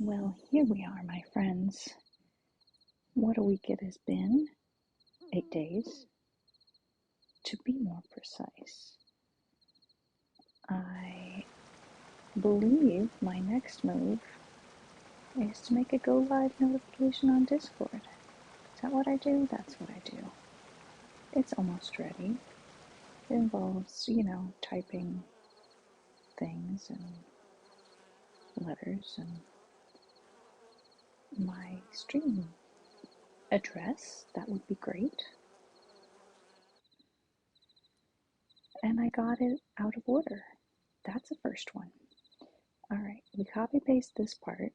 Well, here we are, my friends. What a week it has been. 8 days, to be more precise. I believe my next move is to make a go live notification on Discord. Is that what I do? That's what I do. It's almost ready. It involves, typing things and letters and my stream address. That would be great. And I got it out of order. That's the first one. Alright, we copy paste this part.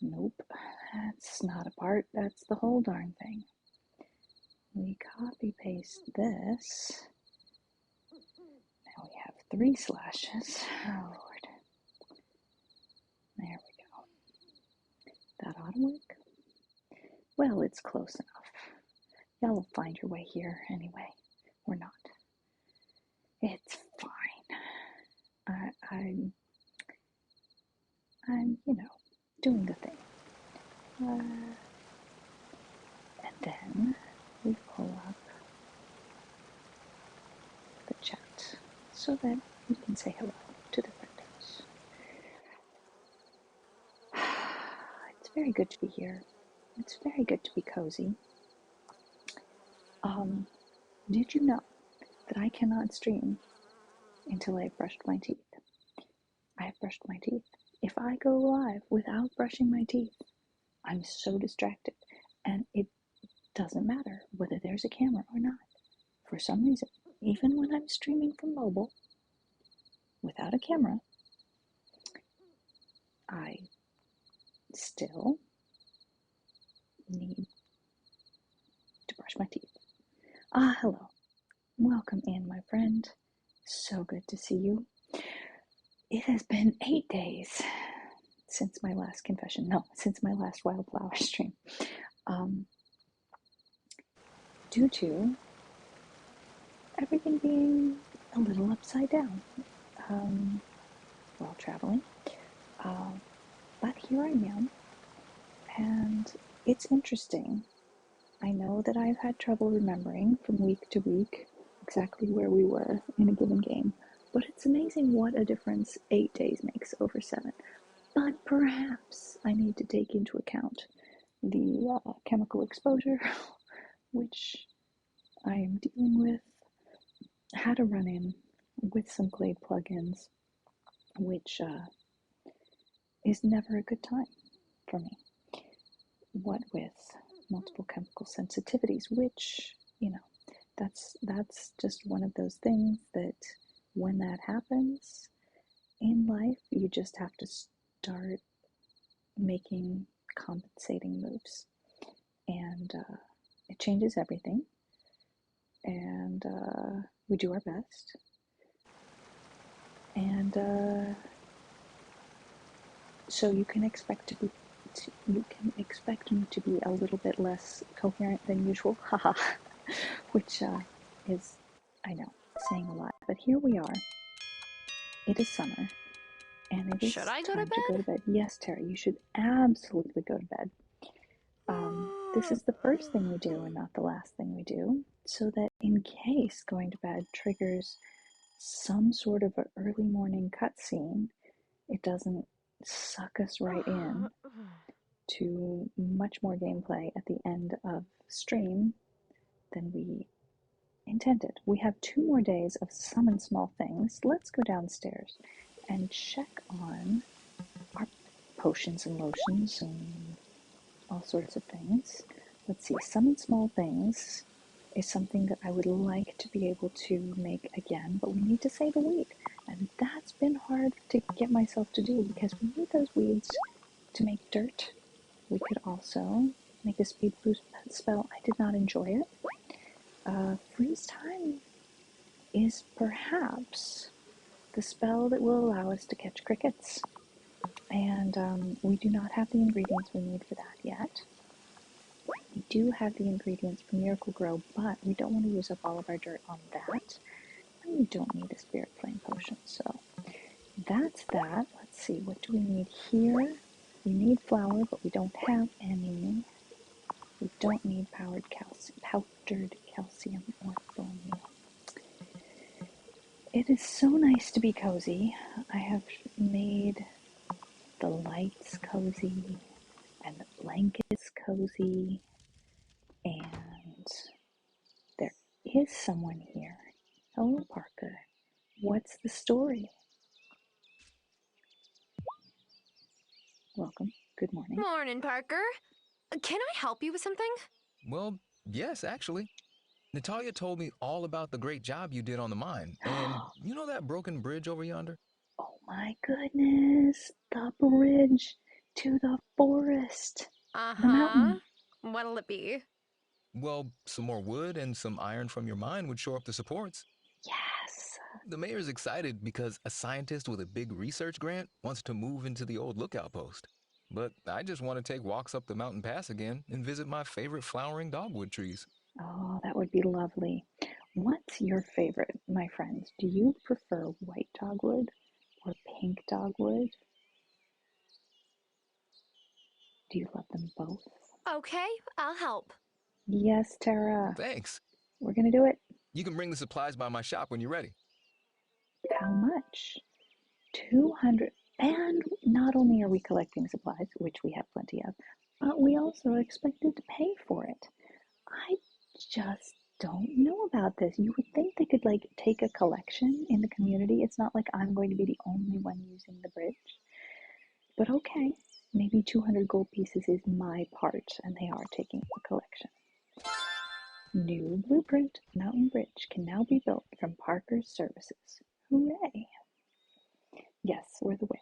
Nope, that's not a part, that's the whole darn thing. We copy paste this. Now we have 3 slashes. Oh Lord. There we go. That ought to work. Well, it's close enough. Y'all will find your way here anyway. Or not. It's fine. I'm, doing the thing. And then we pull up the chat so that we can say hello to the friendos. It's very good to be here. It's very good to be cozy. Did you know that I cannot stream until I've brushed my teeth? I have brushed my teeth. If I go live without brushing my teeth, I'm so distracted, and it doesn't matter whether there's a camera or not. For some reason, even when I'm streaming from mobile without a camera, I still need to brush my teeth. Hello. Welcome in, my friend. So good to see you. It has been 8 days since my last confession. No, since my last Wildflower stream. Due to everything being a little upside down while traveling. But here I am, and it's interesting. I know that I've had trouble remembering from week to week exactly where we were in a given game, but it's amazing what a difference 8 days makes over 7. But perhaps I need to take into account the chemical exposure, which I am dealing with. Had a run-in with some Glade plugins, which is never a good time for me. What with multiple chemical sensitivities, which, that's just one of those things that when that happens in life, you just have to start making compensating moves. And it changes everything. And we do our best. And so you can expect me to be a little bit less coherent than usual, haha, which is, I know, saying a lot. But here we are. It is summer, and it is time to go to bed. Yes, Terry, you should absolutely go to bed. This is the first thing we do and not the last thing we do, so that in case going to bed triggers some sort of an early morning cutscene, it doesn't suck us right in to much more gameplay at the end of stream than we intended. We have 2 more days of summon small things. Let's go downstairs and check on our potions and lotions and all sorts of things. Let's see, summon small things is something that I would like to be able to make again, but we need to save a weed. And that's been hard to get myself to do because we need those weeds to make dirt. We could also make a speed boost spell. I did not enjoy it. Freeze time is perhaps the spell that will allow us to catch crickets. And we do not have the ingredients we need for that yet. We do have the ingredients for Miracle Grow, but we don't want to use up all of our dirt on that. And we don't need a Spirit Flame Potion, so that's that. Let's see, what do we need here? We need flour, but we don't have any. We don't need powdered calcium or bone meal. It is so nice to be cozy. I have made the lights cozy and the blankets cozy, and there is someone here. Hello, Parker. What's the story? Welcome. Good morning. Morning, Parker. Can I help you with something? Well, yes, actually. Natalia told me all about the great job you did on the mine. And you know that broken bridge over yonder? Oh my goodness, the bridge to the forest, the Uh-huh. mountain. What'll it be? Well, some more wood and some iron from your mine would shore up the supports. Yes. The mayor's excited because a scientist with a big research grant wants to move into the old lookout post. But I just want to take walks up the mountain pass again and visit my favorite flowering dogwood trees. Oh, that would be lovely. What's your favorite, my friends? Do you prefer white dogwood or pink dogwood? Do you love them both? Okay, I'll help. Yes, Tara. Thanks. We're going to do it. You can bring the supplies by my shop when you're ready. How much? 200. And not only are we collecting supplies, which we have plenty of, but we also are expected to pay for it. I just don't know about this. You would think they could like take a collection in the community. It's not like I'm going to be the only one using the bridge. But okay, maybe 200 gold pieces is my part, and they are taking a collection. New blueprint. Mountain Bridge can now be built from Parker's services. Hooray! Yes, we're the whale.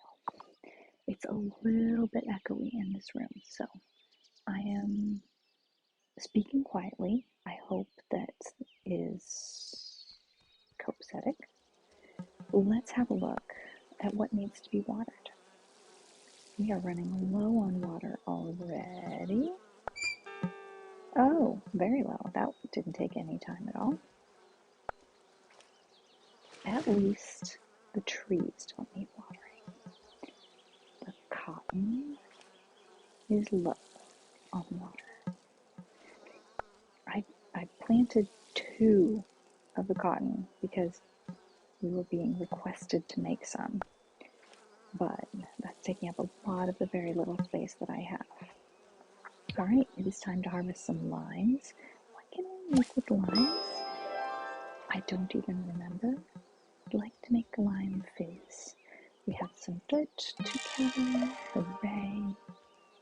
It's a little bit echoey in this room, so I am speaking quietly. I hope that is copacetic. Let's have a look at what needs to be watered. We are running low on water already. Oh, very low. That didn't take any time at all. At least the trees don't need watering. The cotton is low on water. I planted 2 of the cotton because we were being requested to make some, but that's taking up a lot of the very little space that I have. All right, it is time to harvest some limes. What can I make with limes? I don't even remember. I'd like to make lime fizz. We have some dirt to gather. Hooray.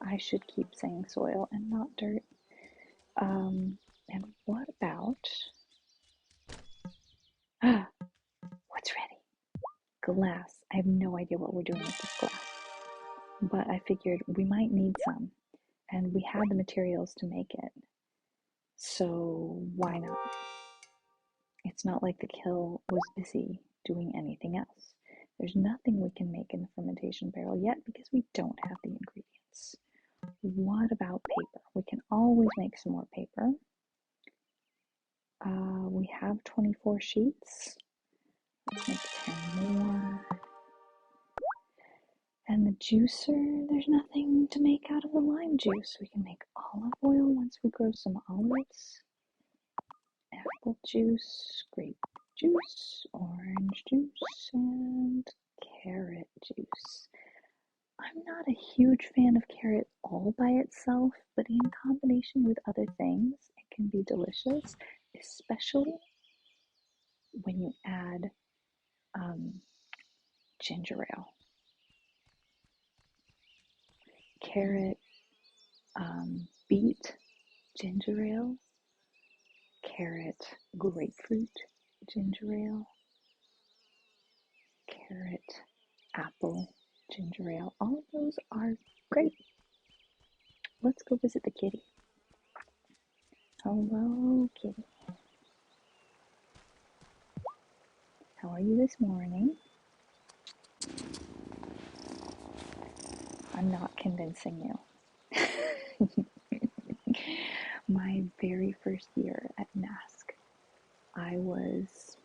I should keep saying soil and not dirt. And what about... what's ready? Glass. I have no idea what we're doing with this glass, but I figured we might need some, and we had the materials to make it, so why not? It's not like the kiln was busy doing anything else. There's nothing we can make in the fermentation barrel yet because we don't have the ingredients. What about paper? We can always make some more paper. We have 24 sheets. Let's make 10 more. And the juicer, there's nothing to make out of the lime juice. We can make olive oil once we grow some olives. Apple juice, grape juice, orange juice, and carrot juice. I'm not a huge fan of carrot all by itself, but in combination with other things, it can be delicious, especially when you add ginger ale. Carrot, beet, ginger ale, carrot, grapefruit, ginger ale, carrot, apple, ginger ale. All of those are great. Let's go visit the kitty. Hello, kitty. How are you this morning? I'm not convincing you. My very first year at NASC, I was,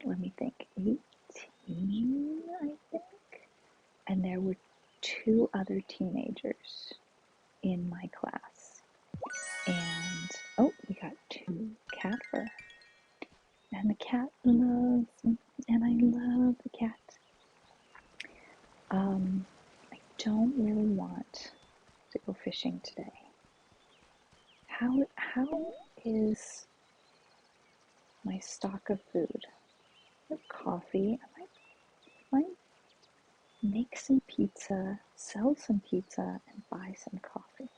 let me think, 18, I think. And there were 2 other teenagers in my class. And, oh, we got 2 cat fur. And the cat loves me, and I love the cat. I don't really want to go fishing today. How is my stock of food? I have coffee. I might make some pizza, sell some pizza, and buy some coffee.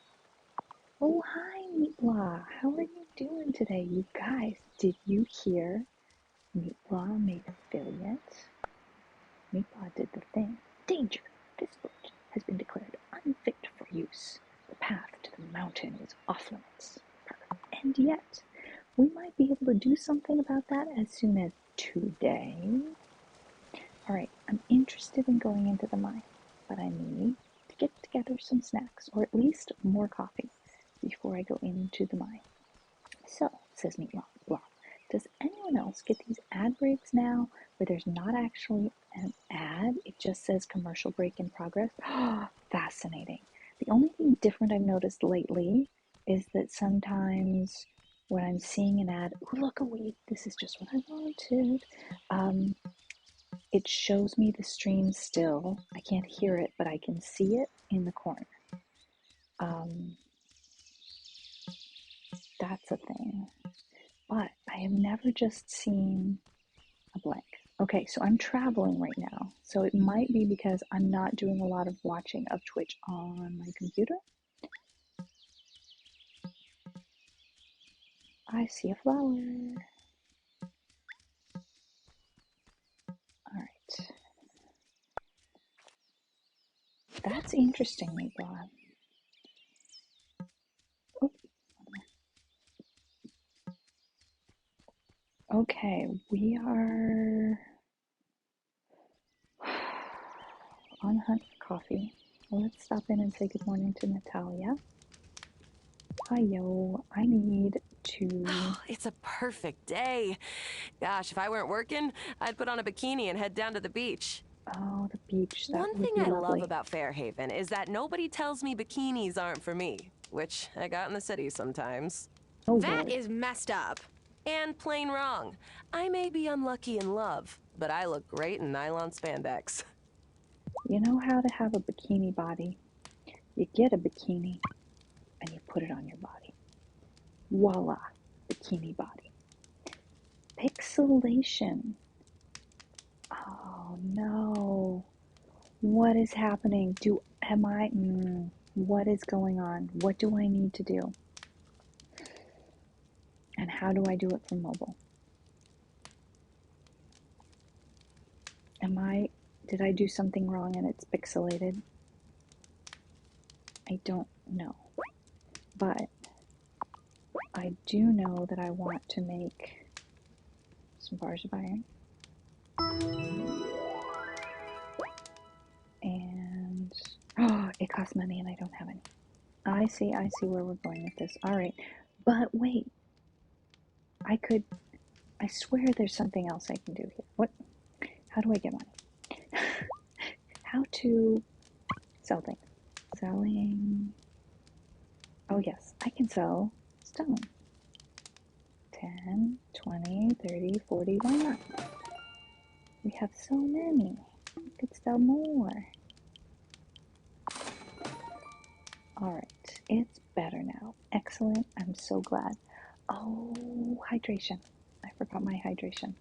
Oh, hi, Meatblah. How are you doing today? You guys, did you hear Meatblah made affiliate? Meatblah did the thing. Danger! This boat has been declared unfit for use. The path to the mountain is off limits. And yet, we might be able to do something about that as soon as today. Alright, I'm interested in going into the mine, but I need to get together some snacks, or at least more coffee, before I go into the mine. So, says Meatblah, does anyone else get these ad breaks now, where there's not actually an ad, it just says commercial break in progress? Fascinating. The only thing different I've noticed lately is that sometimes when I'm seeing an ad, oh look, a weed, this is just what I wanted, it shows me the stream still. I can't hear it, but I can see it in the corner. That's a thing. But I have never just seen a blank. Okay, so I'm traveling right now. So it might be because I'm not doing a lot of watching of Twitch on my computer. I see a flower. Alright. That's interesting, Meatball. Oh. Okay, we are on hunt for coffee. Let's stop in and say good morning to Natalia. Hi, yo. I need to... Oh, it's a perfect day. Gosh, if I weren't working, I'd put on a bikini and head down to the beach. Oh, the beach. That One would thing be I lovely. love about Fairhaven is that nobody tells me bikinis aren't for me, which I got in the city sometimes. Oh, That Lord. is messed up. And plain wrong. I may be unlucky in love, but I look great in nylon spandex. You know how to have a bikini body? You get a bikini and you put it on your body. Voila, bikini body. Pixelation. Oh no. What is happening? What is going on? What do I need to do? And how do I do it from mobile? Did I do something wrong and it's pixelated? I don't know. But I do know that I want to make some bars of iron. And it costs money and I don't have any. I see where we're going with this. Alright. But wait. I swear there's something else I can do here. What? How do I get money? How to sell things. Selling. Oh yes, I can sell stone. 10, 20, 30, 40, why not? We have so many. We could sell more. Alright, it's better now. Excellent, I'm so glad. Oh, hydration. I forgot my hydration.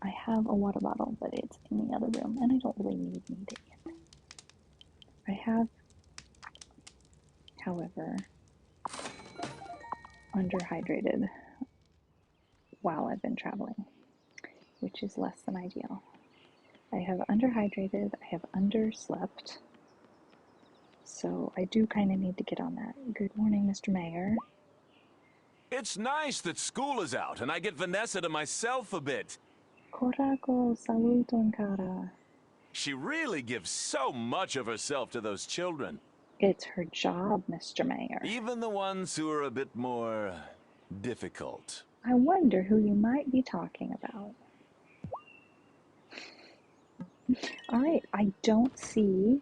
I have a water bottle, but it's in the other room, and I don't really need it yet. I have, however, underhydrated while I've been traveling, which is less than ideal. I have underhydrated, I have underslept, so I do kind of need to get on that. Good morning, Mr. Mayor. It's nice that school is out and I get Vanessa to myself a bit. Korago saluton kara. She really gives so much of herself to those children. It's her job, Mr. Mayor. Even the ones who are a bit more difficult. I wonder who you might be talking about. Alright, I don't see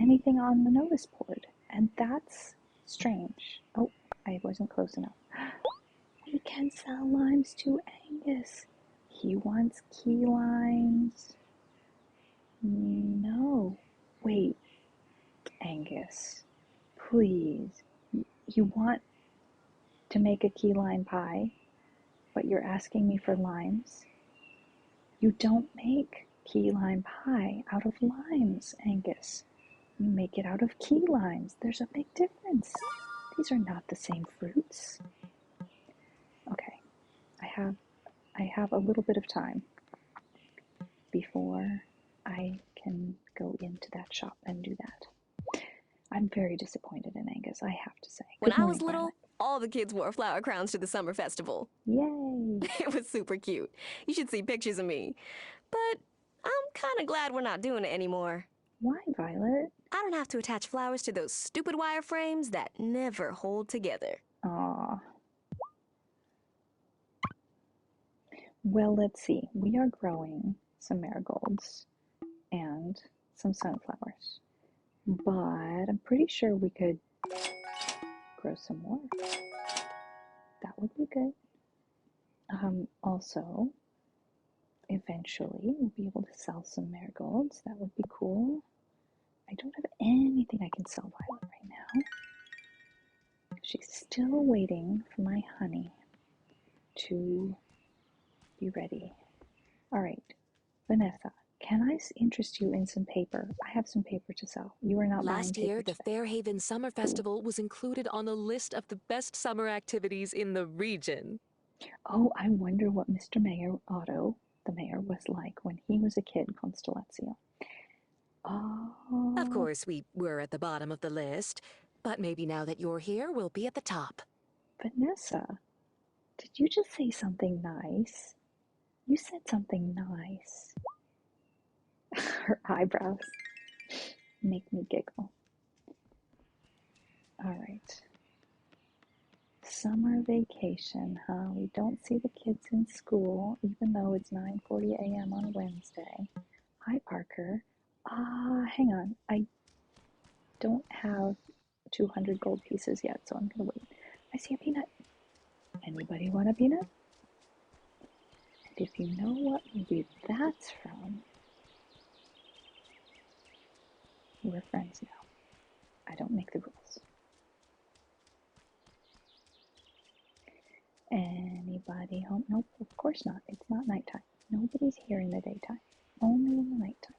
anything on the notice board, and that's strange. Oh, I wasn't close enough. We can sell limes to Angus. He wants key limes. No. Wait, Angus. Please. You want to make a key lime pie, but you're asking me for limes? You don't make key lime pie out of limes, Angus. You make it out of key limes. There's a big difference. These are not the same fruits. Okay, I have a little bit of time before I can go into that shop and do that. I'm very disappointed in Angus, I have to say. When I was little, all the kids wore flower crowns to the summer festival. Yay! It was super cute. You should see pictures of me. But I'm kind of glad we're not doing it anymore. Why, Violet? I don't have to attach flowers to those stupid wire frames that never hold together. Aw. Well, let's see. We are growing some marigolds and some sunflowers. But I'm pretty sure we could grow some more. That would be good. Also, eventually we'll be able to sell some marigolds. That would be cool. I don't have anything I can sell Violet right now. She's still waiting for my honey to be ready. All right, Vanessa, can I interest you in some paper? I have some paper to sell. You are not Last buying year, paper the today. Fairhaven Summer Festival was included on the list of the best summer activities in the region. Oh, I wonder what Mr. Mayor Otto, the mayor, was like when he was a kid, Constellazio. Oh. Of course, we were at the bottom of the list, but maybe now that you're here, we'll be at the top. Vanessa, did you just say something nice? You said something nice. Her eyebrows make me giggle. All right. Summer vacation, huh? We don't see the kids in school, even though it's 9:40 a.m. on Wednesday. Hi, Parker. Hang on. I don't have 200 gold pieces yet, so I'm gonna wait. I see a peanut. Anybody want a peanut? And if you know what movie that's from, we're friends now. I don't make the rules. Anybody home? Nope, of course not. It's not nighttime. Nobody's here in the daytime. Only in the nighttime.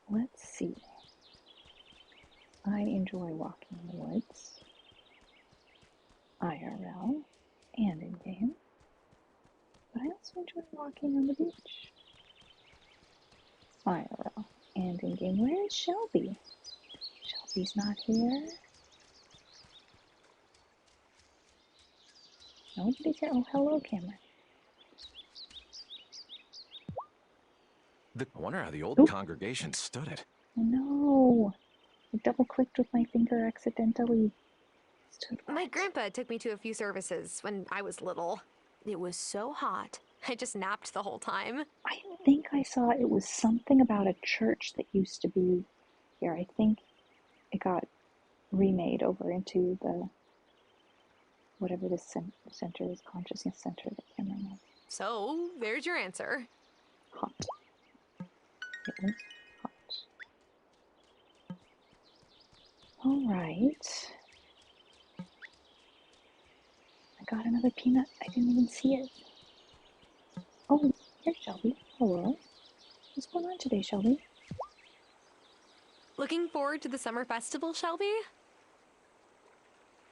Let's see. I enjoy walking in the woods, IRL, and in game. But I also enjoy walking on the beach, IRL, and in game. Where is Shelby? Shelby's not here. Nobody's here. Oh, hello, Cameron. I wonder how the old congregation stood it. Oh, no. I double-clicked with my finger accidentally. My grandpa took me to a few services when I was little. It was so hot. I just napped the whole time. I think I saw it was something about a church that used to be here. I think it got remade over into the whatever this center is, consciousness center that Cameron was. So, there's your answer. Hot. It was hot. All right. I got another peanut. I didn't even see it. Oh, here's Shelby. Hello. What's going on today, Shelby? Looking forward to the summer festival, Shelby?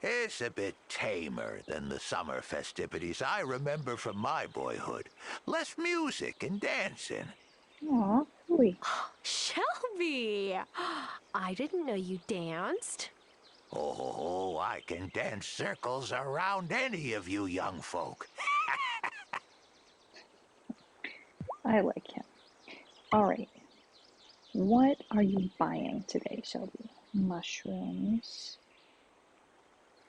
It's a bit tamer than the summer festivities I remember from my boyhood. Less music and dancing. Aw, really? Shelby! I didn't know you danced. Oh, I can dance circles around any of you young folk. I like him. All right. What are you buying today, Shelby? Mushrooms,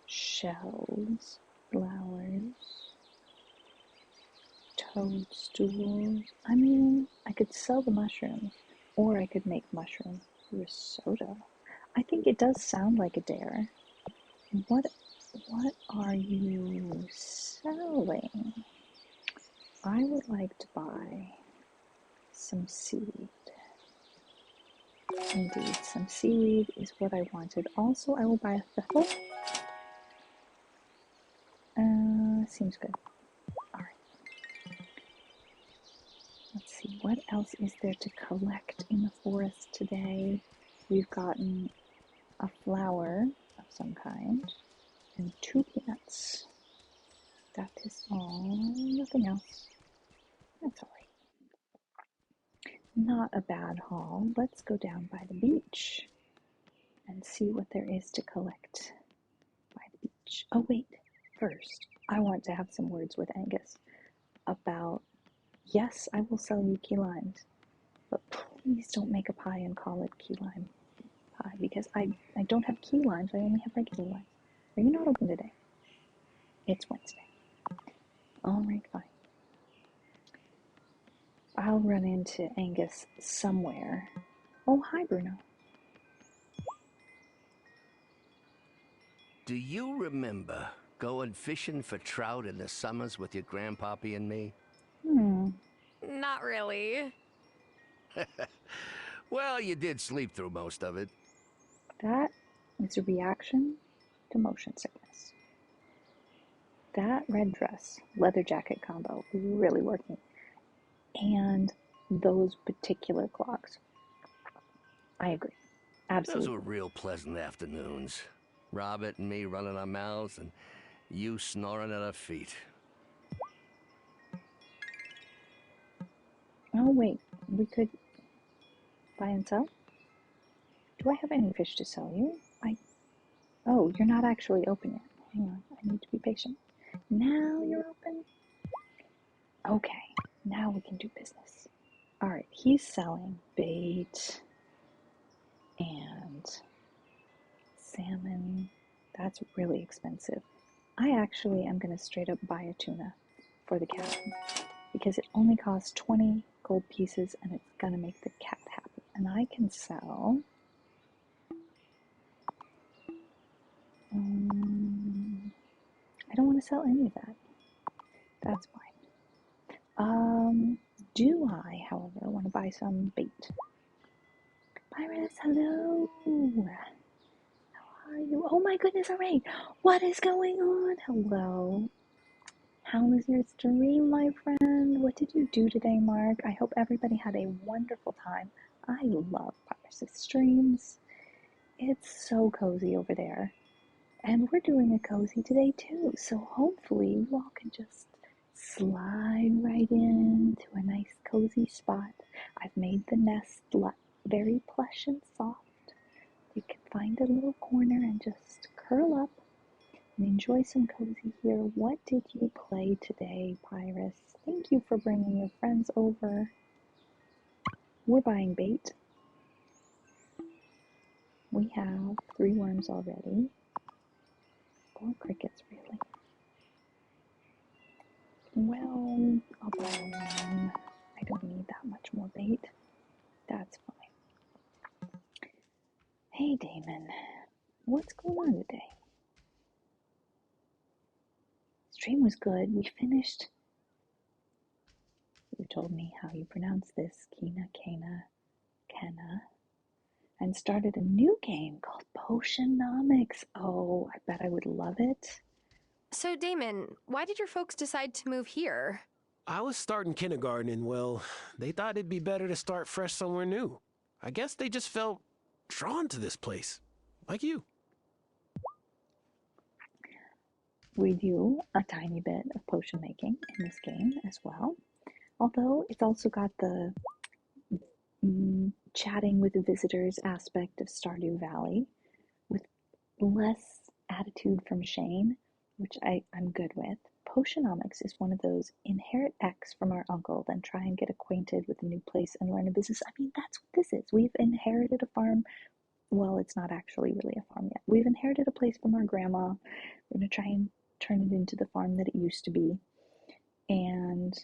shells, flowers, toadstools. I mean, I could sell the mushrooms, or I could make mushroom Risotto. I think it does sound like a dare. What are you selling? I would like to buy some seaweed. Indeed, some seaweed is what I wanted. Also, I will buy a thistle. Seems good. Alright. Let's see, what else is there to collect in the forest today? We've gotten a flower of some kind and 2 peanuts. That is all. Nothing else. That's alright. Not a bad haul. Let's go down by the beach and see what there is to collect by the beach. Oh wait, first, I want to have some words with Angus about, yes, I will sell you key limes, but please don't make a pie and call it key lime pie, because I don't have key limes, I only have regular limes. Are you not open today? It's Wednesday. Alright, fine. I'll run into Angus somewhere. Oh, hi, Bruno. Do you remember going fishing for trout in the summers with your grandpappy and me? Not really. Well, you did sleep through most of it. That is a reaction to motion sickness. That red dress, leather jacket combo is really working. And those particular clogs. I agree. Absolutely. Those were real pleasant afternoons. Robert and me running our mouths and you snoring at our feet. Oh, wait. We could buy and sell? Do I have any fish to sell you? Oh, you're not actually open yet. Hang on. I need to be patient. Now you're open? Okay. Now we can do business. Alright. He's selling bait and salmon. That's really expensive. I actually am going to straight up buy a tuna for the cat because it only costs 20 gold pieces and it's going to make the cat happy. And I can sell I don't want to sell any of that. That's fine. Do I, however, want to buy some bait? Pyrus, hello. How are you? Oh my goodness, alright. What is going on? Hello. How was your stream, my friend? What did you do today, Mark? I hope everybody had a wonderful time. I love Pyrus' streams. It's so cozy over there. And we're doing a cozy today too, so hopefully you all can just slide right into a nice cozy spot. I've made the nest very plush and soft. You can find a little corner and just curl up and enjoy some cozy here. What did you play today, Pyrus? Thank you for bringing your friends over. We're buying bait. We have 3 worms already. 4 crickets, really. Well, I'll buy one. I don't need that much more bait. That's fine. Hey, Damon. What's going on today? Stream was good. We finished. You told me how you pronounce this. Kina, Kana, Kenna. And started a new game called Potionomics. Oh, I bet I would love it. So, Damon, why did your folks decide to move here? I was starting kindergarten and, well, they thought it'd be better to start fresh somewhere new. I guess they just felt drawn to this place, like you. We do a tiny bit of potion making in this game as well. Although it's also got the chatting with the visitors aspect of Stardew Valley with less attitude from Shane, which I'm good with. Potionomics is one of those inherit X from our uncle, then try and get acquainted with a new place and learn a business. I mean, that's what this is. We've inherited a farm. Well, it's not actually really a farm yet. We've inherited a place from our grandma. We're going to try and turn it into the farm that it used to be. And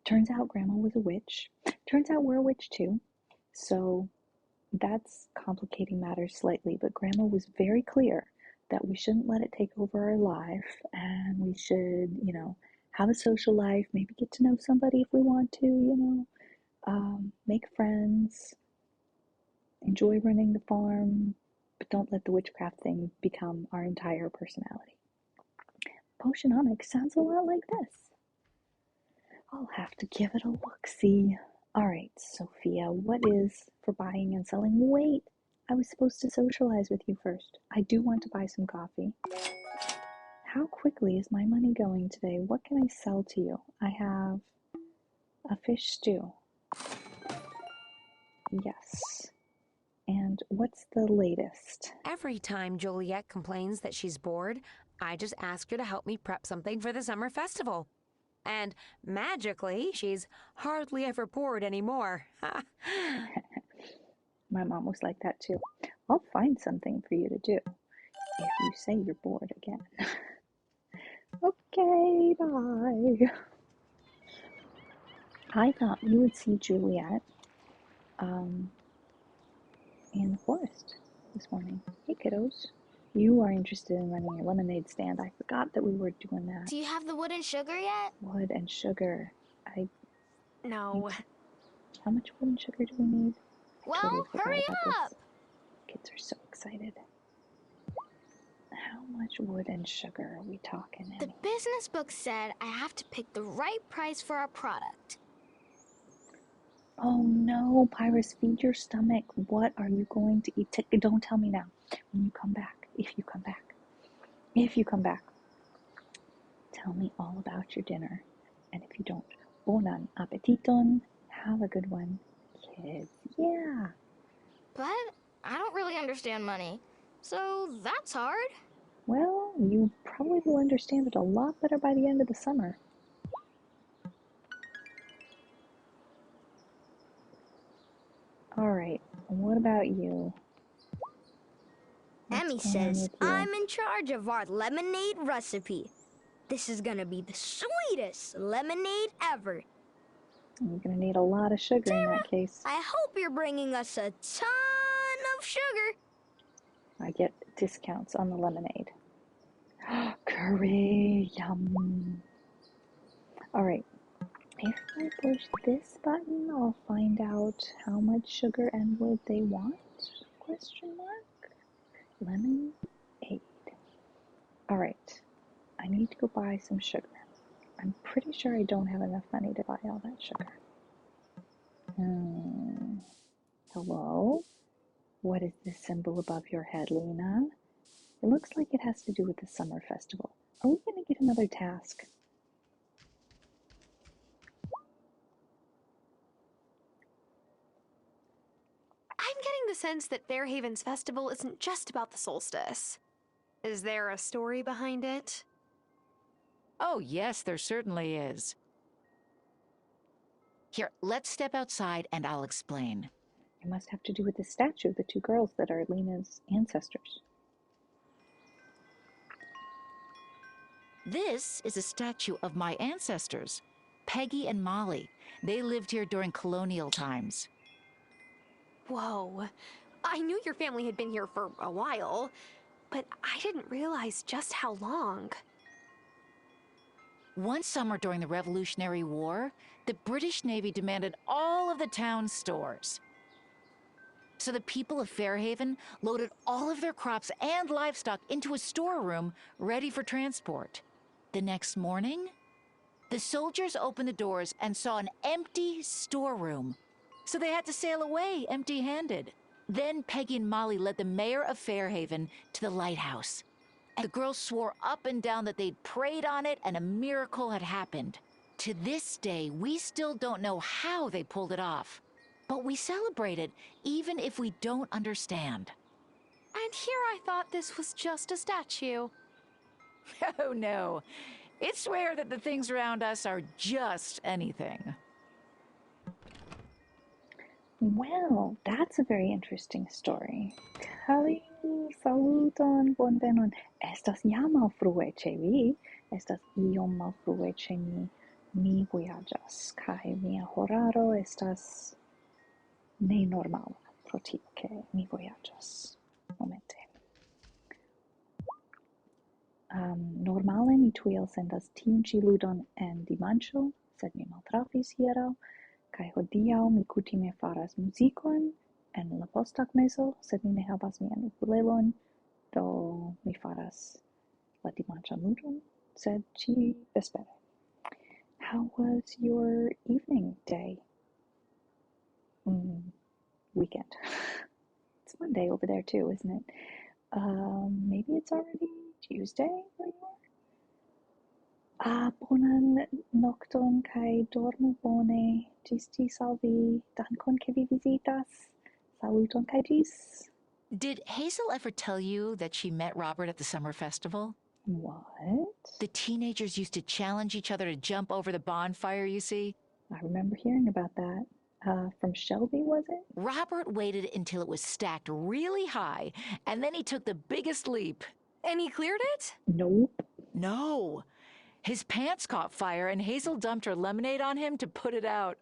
turns out grandma was a witch. Turns out we're a witch too. So that's complicating matters slightly, but Grandma was very clear that we shouldn't let it take over our life, and we should, have a social life, maybe get to know somebody if we want to, make friends, enjoy running the farm, but don't let the witchcraft thing become our entire personality. Potionomics sounds a lot like this. I'll have to give it a look-see. All right, Sophia, what is for buying and selling? Wait, I was supposed to socialize with you first. I do want to buy some coffee. How quickly is my money going today? What can I sell to you? I have a fish stew. Yes. And what's the latest? Every time Juliet complains that she's bored, I just ask her to help me prep something for the summer festival. And magically, she's hardly ever bored anymore. My mom was like that too. I'll find something for you to do if you say you're bored again. Okay, bye. I thought you would see Juliet in the forest this morning. Hey, kiddos. You are interested in running a lemonade stand. I forgot that we were doing that. Do you have the wood and sugar yet? Wood and sugar. No. How much wood and sugar do we need? Well, Totally forgot hurry about up! this. Kids are so excited. How much wood and sugar are we talking? The business book said I have to pick the right price for our product. Oh no, Pyrus, feed your stomach. What are you going to eat? Don't tell me now. When you come back, if you come back, tell me all about your dinner. And if you don't, bonan appetiton. Have a good one, kids. Yeah. But I don't really understand money, so that's hard. Well, you probably will understand it a lot better by the end of the summer. All right, what about you? Emmy says I'm in charge of our lemonade recipe. This is gonna be the sweetest lemonade ever. You're gonna need a lot of sugar Tara, in that case. I hope you're bringing us a ton of sugar. I get discounts on the lemonade. Curry, yum. All right, if I push this button, I'll find out how much sugar and wood they want? Question mark? Lemonade. All right, I need to go buy some sugar. I'm pretty sure I don't have enough money to buy all that sugar. Hello? What is this symbol above your head, Lena? It looks like it has to do with the summer festival. Are we going to get another task? I'm getting the sense that Fairhaven's festival isn't just about the solstice. Is there a story behind it? Oh, yes, there certainly is. Here, let's step outside and I'll explain. It must have to do with the statue of the two girls that are Lena's ancestors. This is a statue of my ancestors, Peggy and Molly. They lived here during colonial times. Whoa. I knew your family had been here for a while, but I didn't realize just how long. One summer during the Revolutionary War, the British Navy demanded all of the town's stores. So the people of Fairhaven loaded all of their crops and livestock into a storeroom ready for transport. The next morning, the soldiers opened the doors and saw an empty storeroom. So they had to sail away empty-handed. Then Peggy and Molly led the mayor of Fairhaven to the lighthouse. And the girls swore up and down that they'd prayed on it and a miracle had happened. To this day, we still don't know how they pulled it off. But we celebrate it, even if we don't understand. And here I thought this was just a statue. Oh, no. It's rare that the things around us are just anything. Well, that's a very interesting story. Kali saluton bonvenon. Estas ja malfrue ĉe vi. Estas iom malfrue ĉe mi. Mi vojaĝas kaj mia horaro estas nenormala. Proti, que mi vojaĝas. Momente. Normale mi tuj elsendas tiun ĉi ludon en dimanĉo, sed mi maltrafis hieraŭ, kaj hodiaŭ mi kutime faras muzikon en la posttagmezo, sed mi ne havas mian ukulelon, do mi faras la dimanĉan ludon, sed ĉi vespere. How was your evening day? Weekend. It's Monday over there too, isn't it? Maybe it's already Tuesday where you are? Bonan nokton kaj dormu bone. Ĝis al vi. Dankon ke vi visitas. Saluton kaj ĝis. Did Hazel ever tell you that she met Robert at the summer festival? What? The teenagers used to challenge each other to jump over the bonfire, you see? I remember hearing about that. From Shelby, was it? Robert waited until it was stacked really high, and then he took the biggest leap. And he cleared it? Nope. No. His pants caught fire, and Hazel dumped her lemonade on him to put it out.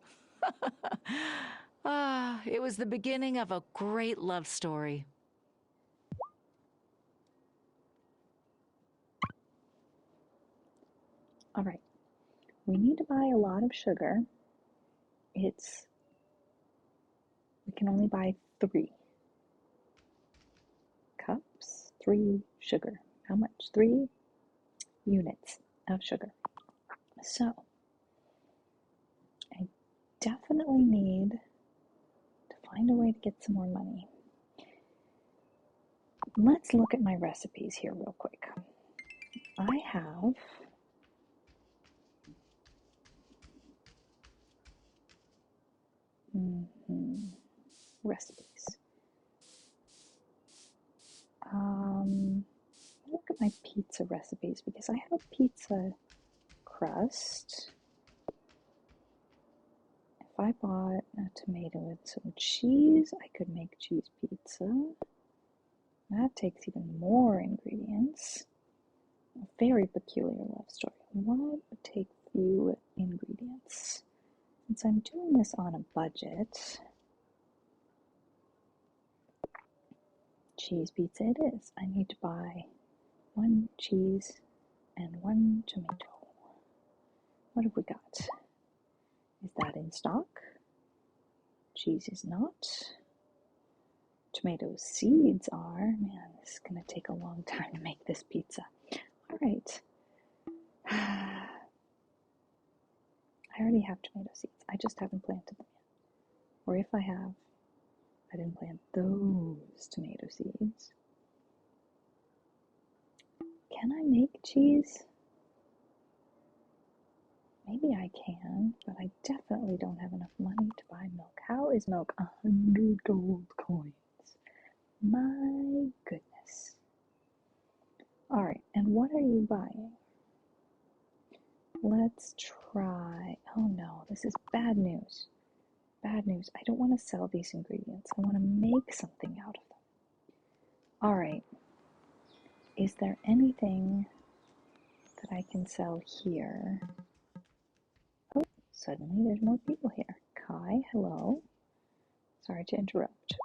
It was the beginning of a great love story. All right. We need to buy a lot of sugar. We can only buy 3 cups, 3 sugar. How much? 3 units of sugar. So, I definitely need to find a way to get some more money. Let's look at my recipes here real quick. I have recipes. Look at my pizza recipes because I have a pizza crust. If I bought a tomato with some cheese, I could make cheese pizza. That takes even more ingredients. A very peculiar love story. What would take few ingredients? Since I'm doing this on a budget, cheese pizza it is. I need to buy 1 cheese and 1 tomato. What have we got? Is that in stock? Cheese is not. Tomato seeds are. Man, this is going to take a long time to make this pizza. All right. I already have tomato seeds. I just haven't planted them yet. Or if I have, I didn't plant those tomato seeds. Can I make cheese? Maybe I can, but I definitely don't have enough money to buy milk. How is milk 100 gold coins? My goodness. All right, and what are you buying? Let's try. Oh no, this is bad news. Bad news. I don't want to sell these ingredients. I want to make something out of them. All right. Is there anything that I can sell here? Oh, suddenly there's more people here. Kai, hello. Sorry to interrupt.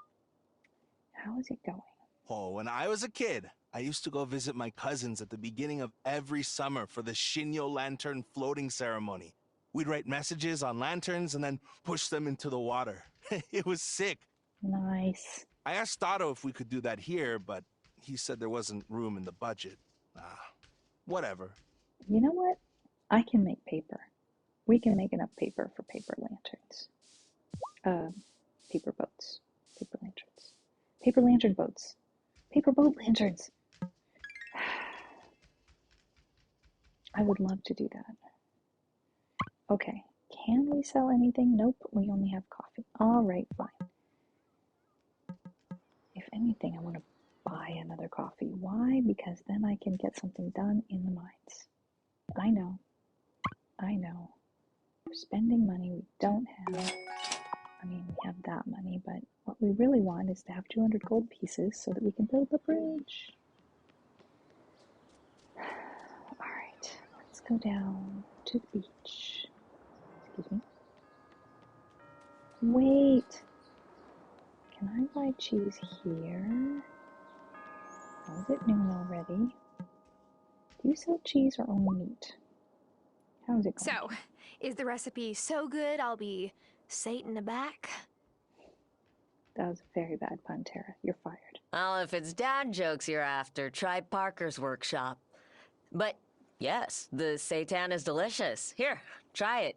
How is it going? Oh, when I was a kid, I used to go visit my cousins at the beginning of every summer for the Shinyo Lantern floating ceremony. We'd write messages on lanterns and then push them into the water. It was sick. Nice. I asked Tato if we could do that here, but he said there wasn't room in the budget. Whatever. You know what? I can make paper. We can make enough paper for paper lanterns. Paper boats. Paper lanterns. Paper lantern boats. Paper boat lanterns. I would love to do that. Okay. Can we sell anything? Nope. We only have coffee. All right, fine. If anything, I want to buy another coffee. Why? Because then I can get something done in the mines. I know. We're spending money we don't have. I mean, we have that money, but what we really want is to have 200 gold pieces so that we can build the bridge. All right, let's go down to the beach. Excuse me. Wait. can I buy cheese here? How is it noon already? Do you sell cheese or only meat? How is it going? So, is the recipe so good I'll be Satan aback? That was a very bad pun, Tara. You're fired. Well, if it's dad jokes you're after, try Parker's workshop. But yes, the seitan is delicious. Here, try it.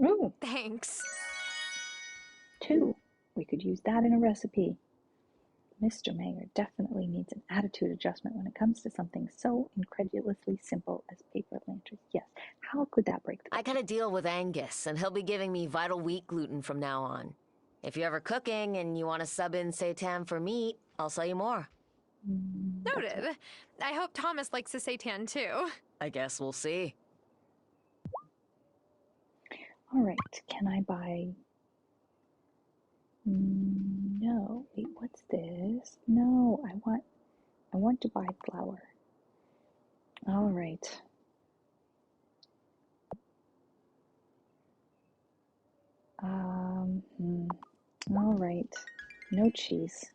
Ooh. Thanks. 2. We could use that in a recipe. Mr. Mayor definitely needs an attitude adjustment when it comes to something so incredulously simple as paper lanterns. Yes, how could that break the I got a deal with Angus, and he'll be giving me vital wheat gluten from now on. If you're ever cooking and you want to sub in seitan for meat, I'll sell you more. Noted. I hope Thomas likes the seitan too. I guess we'll see. Alright, can I buy... No. Wait, what's this? No, I want to buy flour. Alright. Alright. No cheese.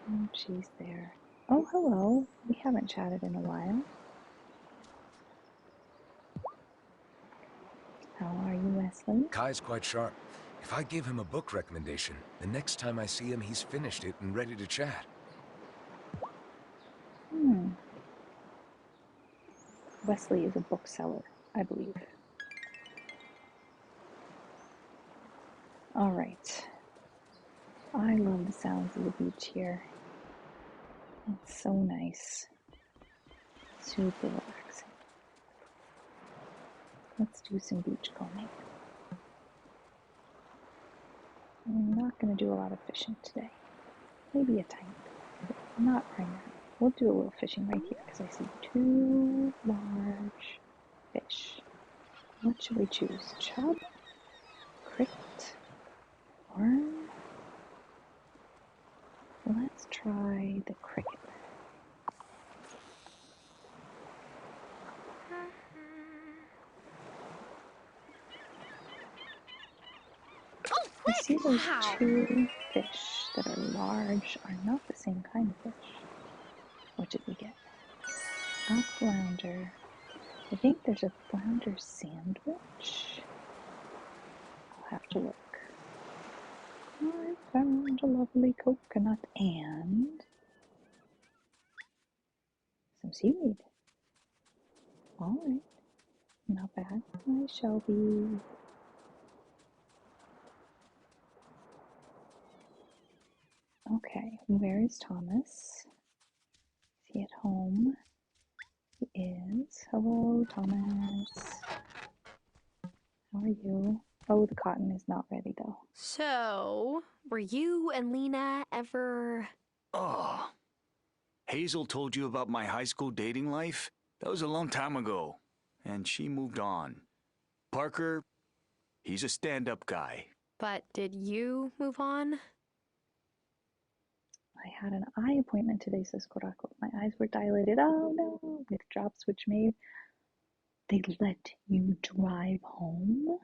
No cheese there. Oh, hello. We haven't chatted in a while. How are you, Wesley? Kai's quite sharp. If I give him a book recommendation, the next time I see him, he's finished it and ready to chat. Wesley is a bookseller, I believe. Alright. I love the sounds of the beach here. It's so nice. Super relaxing. Let's do some beach combing. I'm not going to do a lot of fishing today. Maybe a tiny bit, but not primarily. We'll do a little fishing right here because I see 2 large fish. What should we choose? Chub? Cricket? Worm? Let's try the cricket. I see those 2 fish that are large are not the same kind of fish. What did we get? A flounder. I think there's a flounder sandwich. I'll have to look. I found a lovely coconut and some seaweed. Alright. Not bad. I shall be... Okay, where is Thomas? Is he at home? He is. Hello, Thomas. How are you? Oh, the cotton is not ready, though. So, were you and Lena ever... Oh. Hazel told you about my high school dating life? That was a long time ago, and she moved on. Parker, he's a stand-up guy. But did you move on? I had an eye appointment today, says Korako. My eyes were dilated. Oh no! With drop switch made. They let you drive home?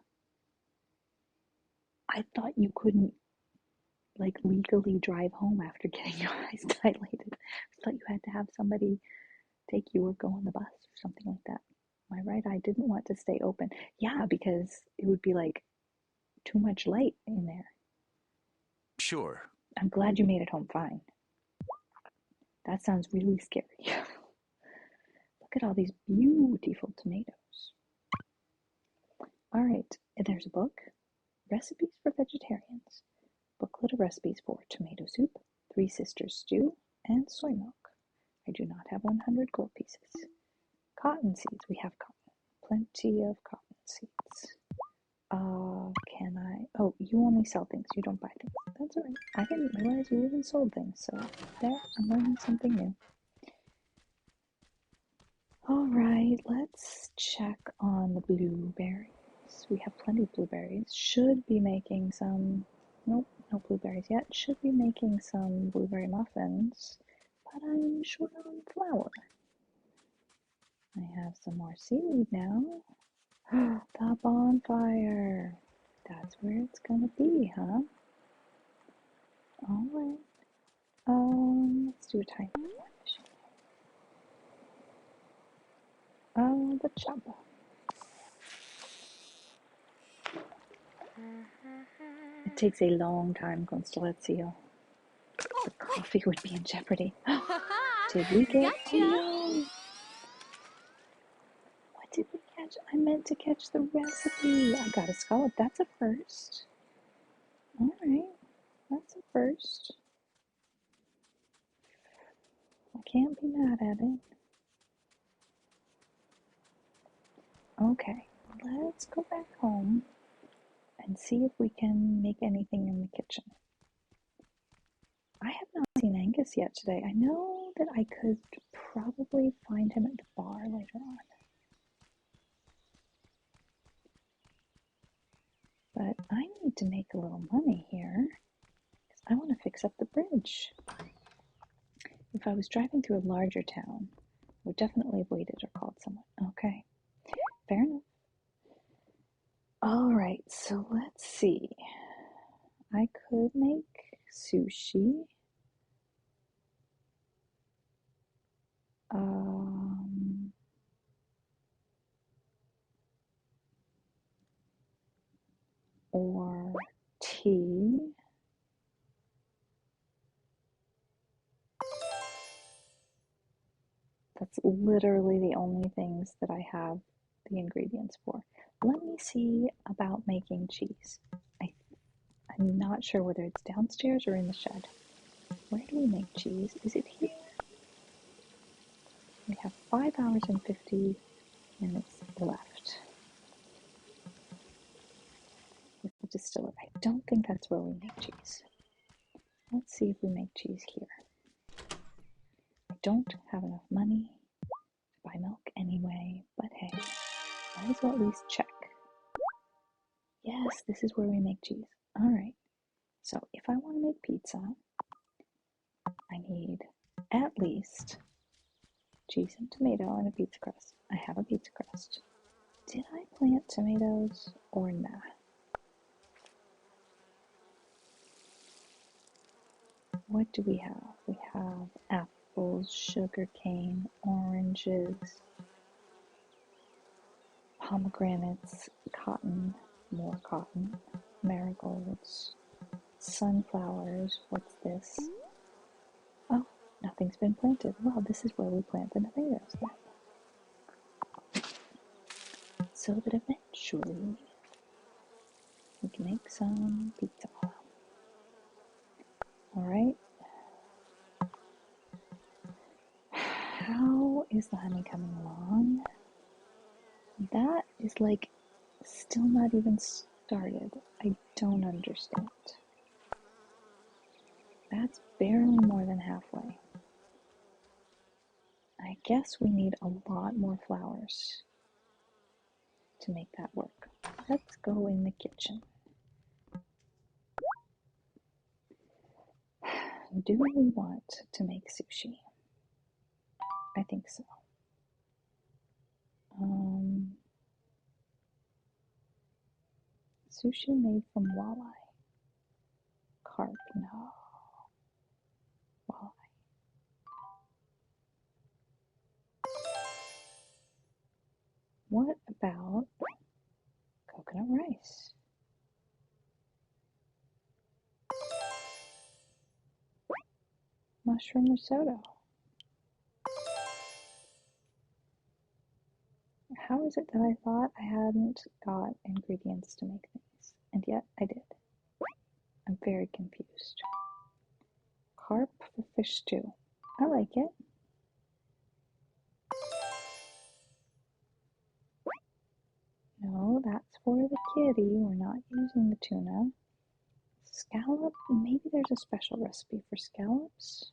I thought you couldn't, like, legally drive home after getting your eyes dilated. I thought you had to have somebody take you or go on the bus or something like that. My right eye didn't want to stay open. Yeah, because it would be, like, too much light in there. Sure. I'm glad you made it home fine. That sounds really scary. Look at all these beautiful tomatoes. All right, there's a book. Recipes for vegetarians. Booklet of recipes for tomato soup, 3 Sisters stew, and soy milk. I do not have 100 gold pieces. Cotton seeds. We have cotton. Plenty of cotton seeds. Can I... Oh, you only sell things. You don't buy things. That's all right. I didn't realize you even sold things, so there, I'm learning something new. All right, let's check on the blueberries. We have plenty of blueberries. Should be making some... Nope, no blueberries yet. Should be making some blueberry muffins, but I'm short on flour. I have some more seaweed now. The bonfire. That's where it's gonna be, huh? Alright. Let's do a tiny more mission. The chopper. It takes a long time, Constellazio. The coffee would be in jeopardy. Did we get? Gotcha. Oh no! What did we catch? I meant to catch the recipe. I got a scallop. That's a first. Alright. That's a first. I can't be mad at it. Okay, let's go back home and see if we can make anything in the kitchen. I have not seen Angus yet today. I know that I could probably find him at the bar later on. But I need to make a little money here because I want to fix up the bridge. If I was driving through a larger town, I would definitely have waited or called someone. Okay, fair enough. Alright, so let's see. I could make sushi. Or tea. That's literally the only things that I have the ingredients for. Let me see about making cheese. I'm not sure whether it's downstairs or in the shed. Where do we make cheese? Is it here? We have 5 hours and 50 minutes left with the distiller. I don't think that's where we make cheese. Let's see if we make cheese here. I don't have enough money to buy milk anyway, but hey, might as well at least check. Yes, this is where we make cheese. Alright, so if I want to make pizza, I need at least cheese and tomato and a pizza crust. I have a pizza crust. Did I plant tomatoes or nah? What do we have? We have apples, sugar cane, oranges, pomegranates, cotton, more cotton, marigolds, sunflowers. What's this? Oh, nothing's been planted. Well, this is where we plant the tomatoes then. So that eventually we can make some pizza. Alright. How is the honey coming along? That is like still not even started. I don't understand. That's barely more than halfway. I guess we need a lot more flowers to make that work. Let's go in the kitchen. Do we want to make sushi? I think so. Sushi made from walleye. Carp, no. Walleye. What about coconut rice? Mushroom risotto. How is it that I thought I hadn't got ingredients to make things, and yet I did? I'm very confused. Carp for fish stew. I like it. No, that's for the kitty. We're not using the tuna. Scallop, maybe there's a special recipe for scallops.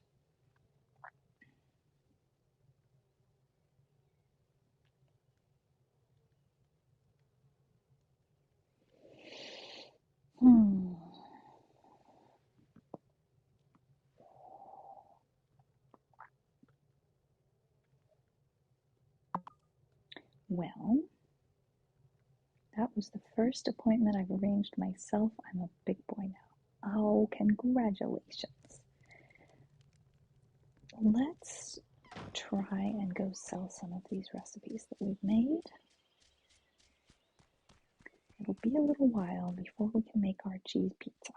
Well, that was the first appointment I've arranged myself. I'm a big boy now. Oh, Wow, congratulations. Let's try and go sell some of these recipes that we've made. It'll be a little while before we can make our cheese pizza.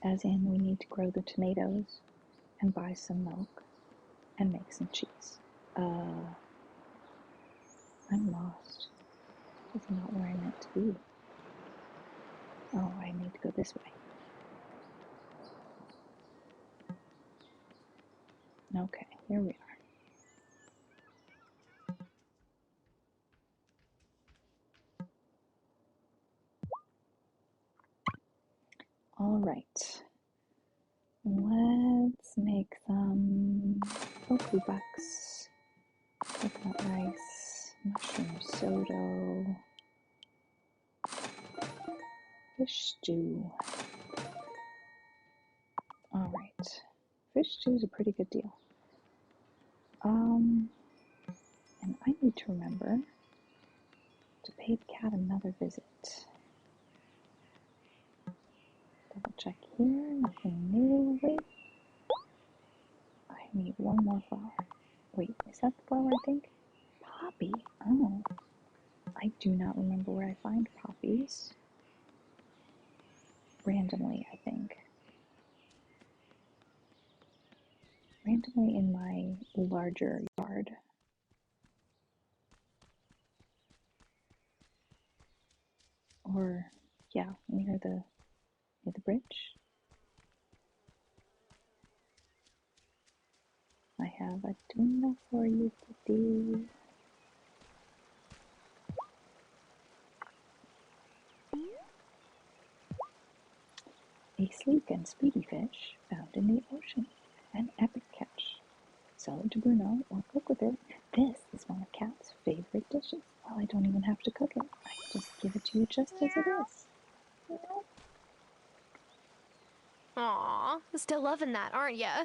As in, we need to grow the tomatoes and buy some milk and make some cheese. I'm lost. This is not where I meant to be. Oh, I need to go this way. Okay, here we are. All right. Let's make some oku bucks, coconut rice, mushroom soda, fish stew. All right. Fish stew is a pretty good deal. And I need to remember to pay the cat another visit. Double check here, nothing new. Wait, I need one more flower. Wait, is that the flower I think? Poppy, oh. I do not remember where I find poppies. Randomly, I think. Randomly in my larger yard. Or, yeah, near the bridge. I have a tuna for you, kitty. A sleek and speedy fish found in the ocean. An epic catch. Sell it to Bruno or cook with it. This is one of Cat's favorite dishes. Well, I don't even have to cook it. I can just give it to you just as it is. Aw, still loving that, aren't ya?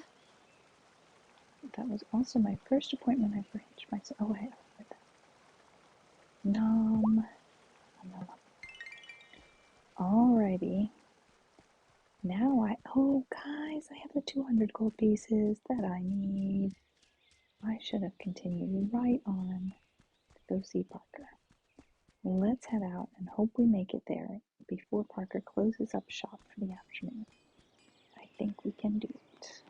That was also my first appointment I ever hitched myself. Oh, I have heard that. Nom. Alrighty. Now oh guys, I have the 200 gold pieces that I need. I should have continued right on to go see Parker. Let's head out and hope we make it there before Parker closes up shop for the afternoon. I think we can do it.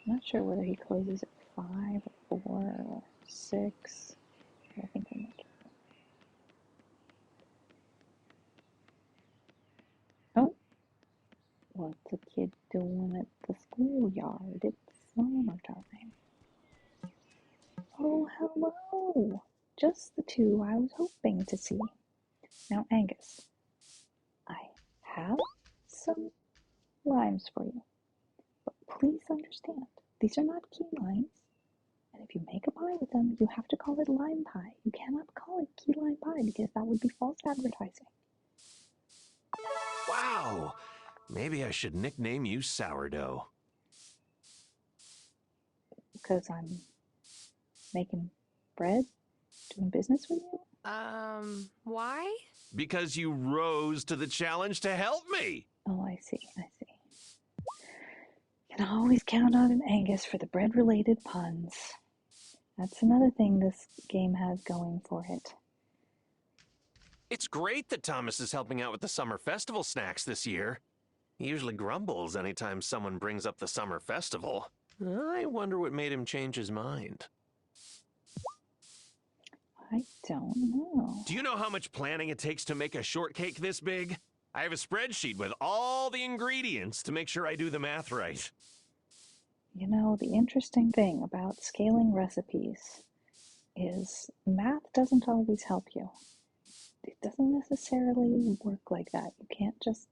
I'm not sure whether he closes at 5 or 4 or 6. I think we'll make it. Oh, what's a kid doing at the schoolyard? It's summertime. Oh, hello! Just the two I was hoping to see. Now, Angus, I have some limes for you, but please understand, these are not key limes, and if you make a pie with them, you have to call it lime pie. You cannot call it key lime pie because that would be false advertising. Wow! Maybe I should nickname you Sourdough. Because I'm making bread, doing business with you? Why? Because you rose to the challenge to help me! Oh, I see. You can always count on an Angus for the bread-related puns. That's another thing this game has going for it. It's great that Thomas is helping out with the summer festival snacks this year. He usually grumbles anytime someone brings up the summer festival. I wonder what made him change his mind. I don't know. Do you know how much planning it takes to make a shortcake this big? I have a spreadsheet with all the ingredients to make sure I do the math right. You know, the interesting thing about scaling recipes is math doesn't always help you. It doesn't necessarily work like that. You can't just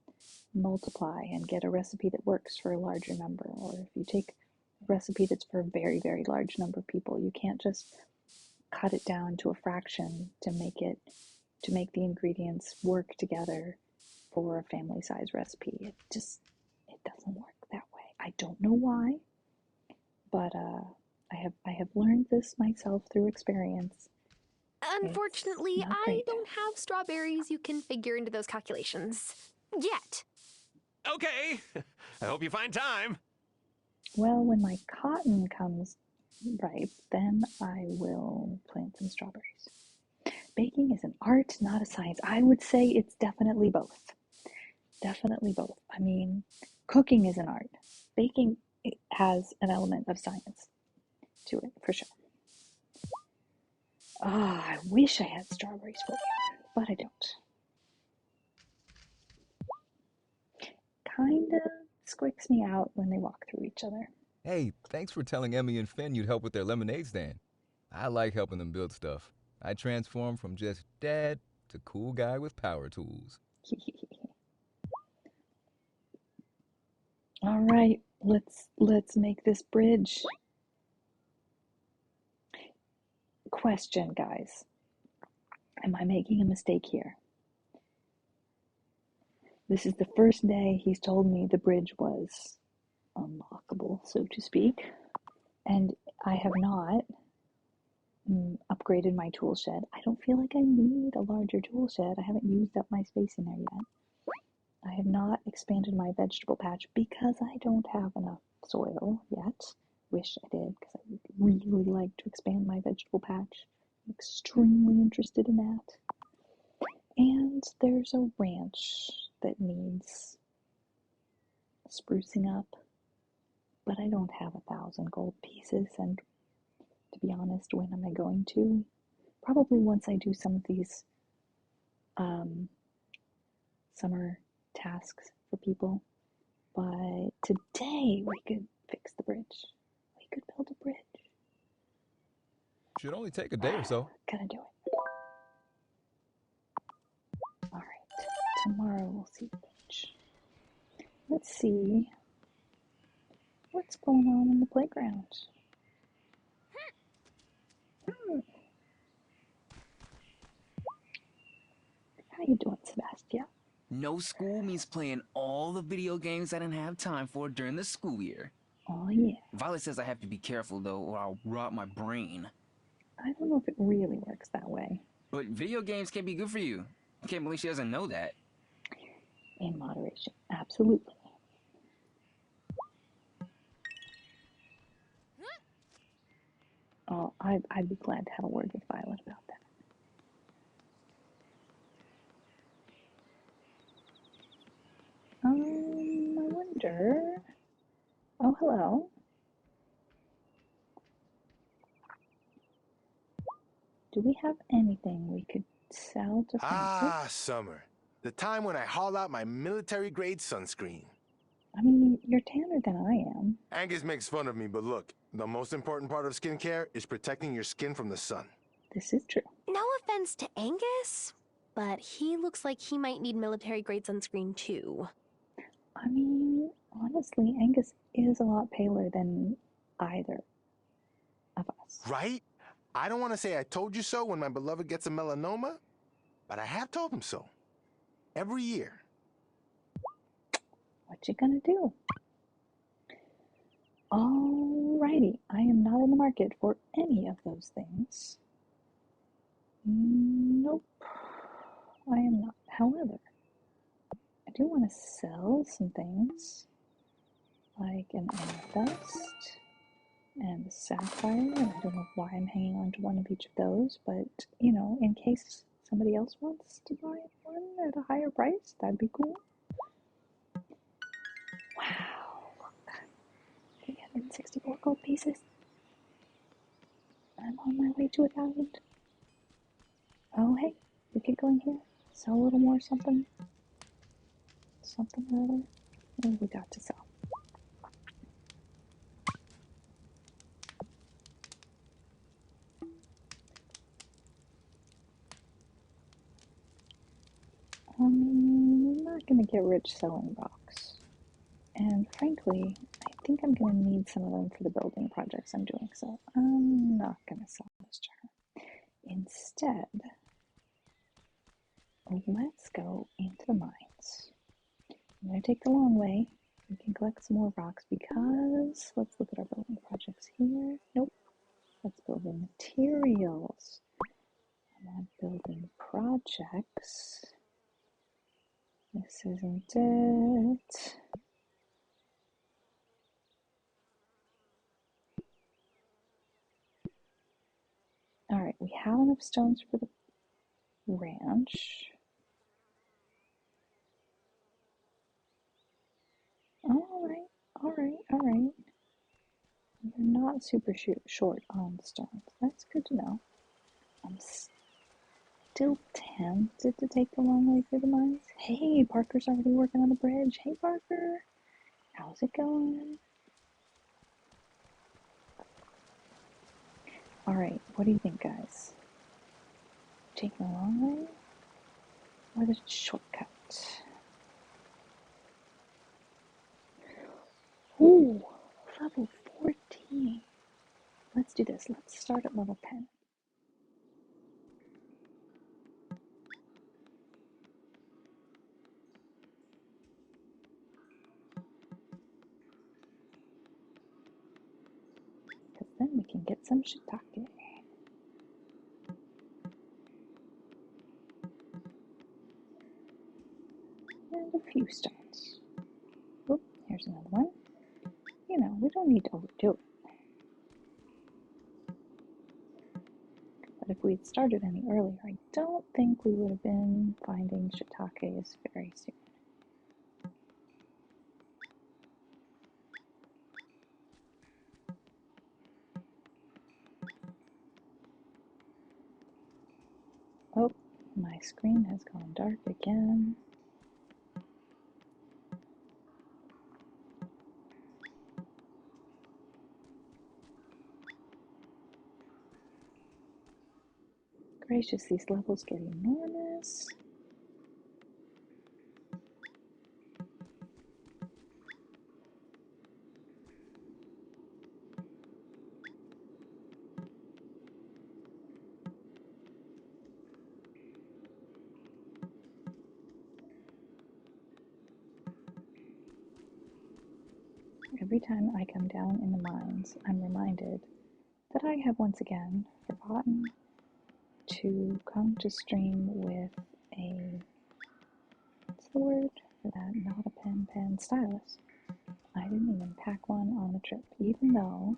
multiply and get a recipe that works for a larger number. Or if you take a recipe that's for a very, very large number of people, you can't just cut it down to a fraction to make the ingredients work together for a family size recipe. It doesn't work that way. I don't know why, but I have learned this myself through experience. Unfortunately, I don't have strawberries you can figure into those calculations. Yet. Okay. I hope you find time. Well, when my cotton comes ripe, then I will plant some strawberries. Baking is an art, not a science. I would say it's definitely both. Definitely both. I mean, cooking is an art. Baking has an element of science to it, for sure. Ah, I wish I had strawberries for you, but I don't. Kinda squicks me out when they walk through each other. Hey, thanks for telling Emmy and Finn you'd help with their lemonade stand. I like helping them build stuff. I transform from just dad to cool guy with power tools. All right, let's make this bridge. Question, guys. Am I making a mistake here? This is the first day he's told me the bridge was unlockable, so to speak, and I have not upgraded my tool shed. I don't feel like I need a larger tool shed. I haven't used up my space in there yet. I have not expanded my vegetable patch because I don't have enough soil yet. Wish I did, because I would really like to expand my vegetable patch. I'm extremely interested in that. And there's a ranch that needs sprucing up, but I don't have 1,000 gold pieces, and to be honest, when am I going to? Probably once I do some of these summer tasks for people. But today we could fix the bridge. We could build a bridge. Should only take a day or so. Gotta do it. Alright, tomorrow we'll see the bridge. Let's see what's going on in the playground. How you doing, Sebastian? No school means playing all the video games I didn't have time for during the school year. Oh, yeah. Violet says I have to be careful, though, or I'll rot my brain. I don't know if it really works that way. But video games can be good for you. I can't believe she doesn't know that. In moderation, absolutely. Oh, I'd be glad to have a word with Violet about that. I wonder... Oh, hello. Do we have anything we could sell to Francis? Summer. The time when I haul out my military-grade sunscreen. I mean, you're tanner than I am. Angus makes fun of me, but look, the most important part of skincare is protecting your skin from the sun. This is true. No offense to Angus, but he looks like he might need military-grade sunscreen too. I mean, honestly, Angus is a lot paler than either of us. Right? I don't want to say I told you so when my beloved gets a melanoma, but I have told him so. Every year. What you gonna do? Alrighty, I am not in the market for any of those things. Nope, I am not. However, I do want to sell some things, like an amethyst and a sapphire, and I don't know why I'm hanging on to one of each of those, but, you know, in case somebody else wants to buy one at a higher price, that'd be cool. Wow, look, 364 gold pieces. I'm on my way to 1,000. Oh, hey, we could go in here, sell a little more something or other. What have we got to sell? I'm not going to get rich selling rocks. And frankly, I think I'm going to need some of them for the building projects I'm doing, so I'm not going to sell this to her. Instead, let's go into the mines. I'm going to take the long way. We can collect some more rocks because, let's look at our building projects here. Nope, materials. I'm on building projects. This isn't it. Alright, we have enough stones for the ranch. Alright. You're not super short on stones. That's good to know. I'm still tempted to take the long way through the mines. Hey, Parker's already working on the bridge. Hey, Parker. How's it going? Alright, what do you think, guys? Taking the long way? Or the shortcut? Ooh, level 14. Let's do this. Let's start at level 10. Because then we can get some shiitake. And a few stones. Oop, here's another one. You know, we don't need to overdo it. But if we had started any earlier, I don't think we would have been finding shiitakes very soon. Oh, my screen has gone dark again. Gracious, these levels get enormous. Every time I come down in the mines, I'm reminded that I have once again forgotten to come to stream with a, what's the word for that? Not a pen, stylus. I didn't even pack one on the trip, even though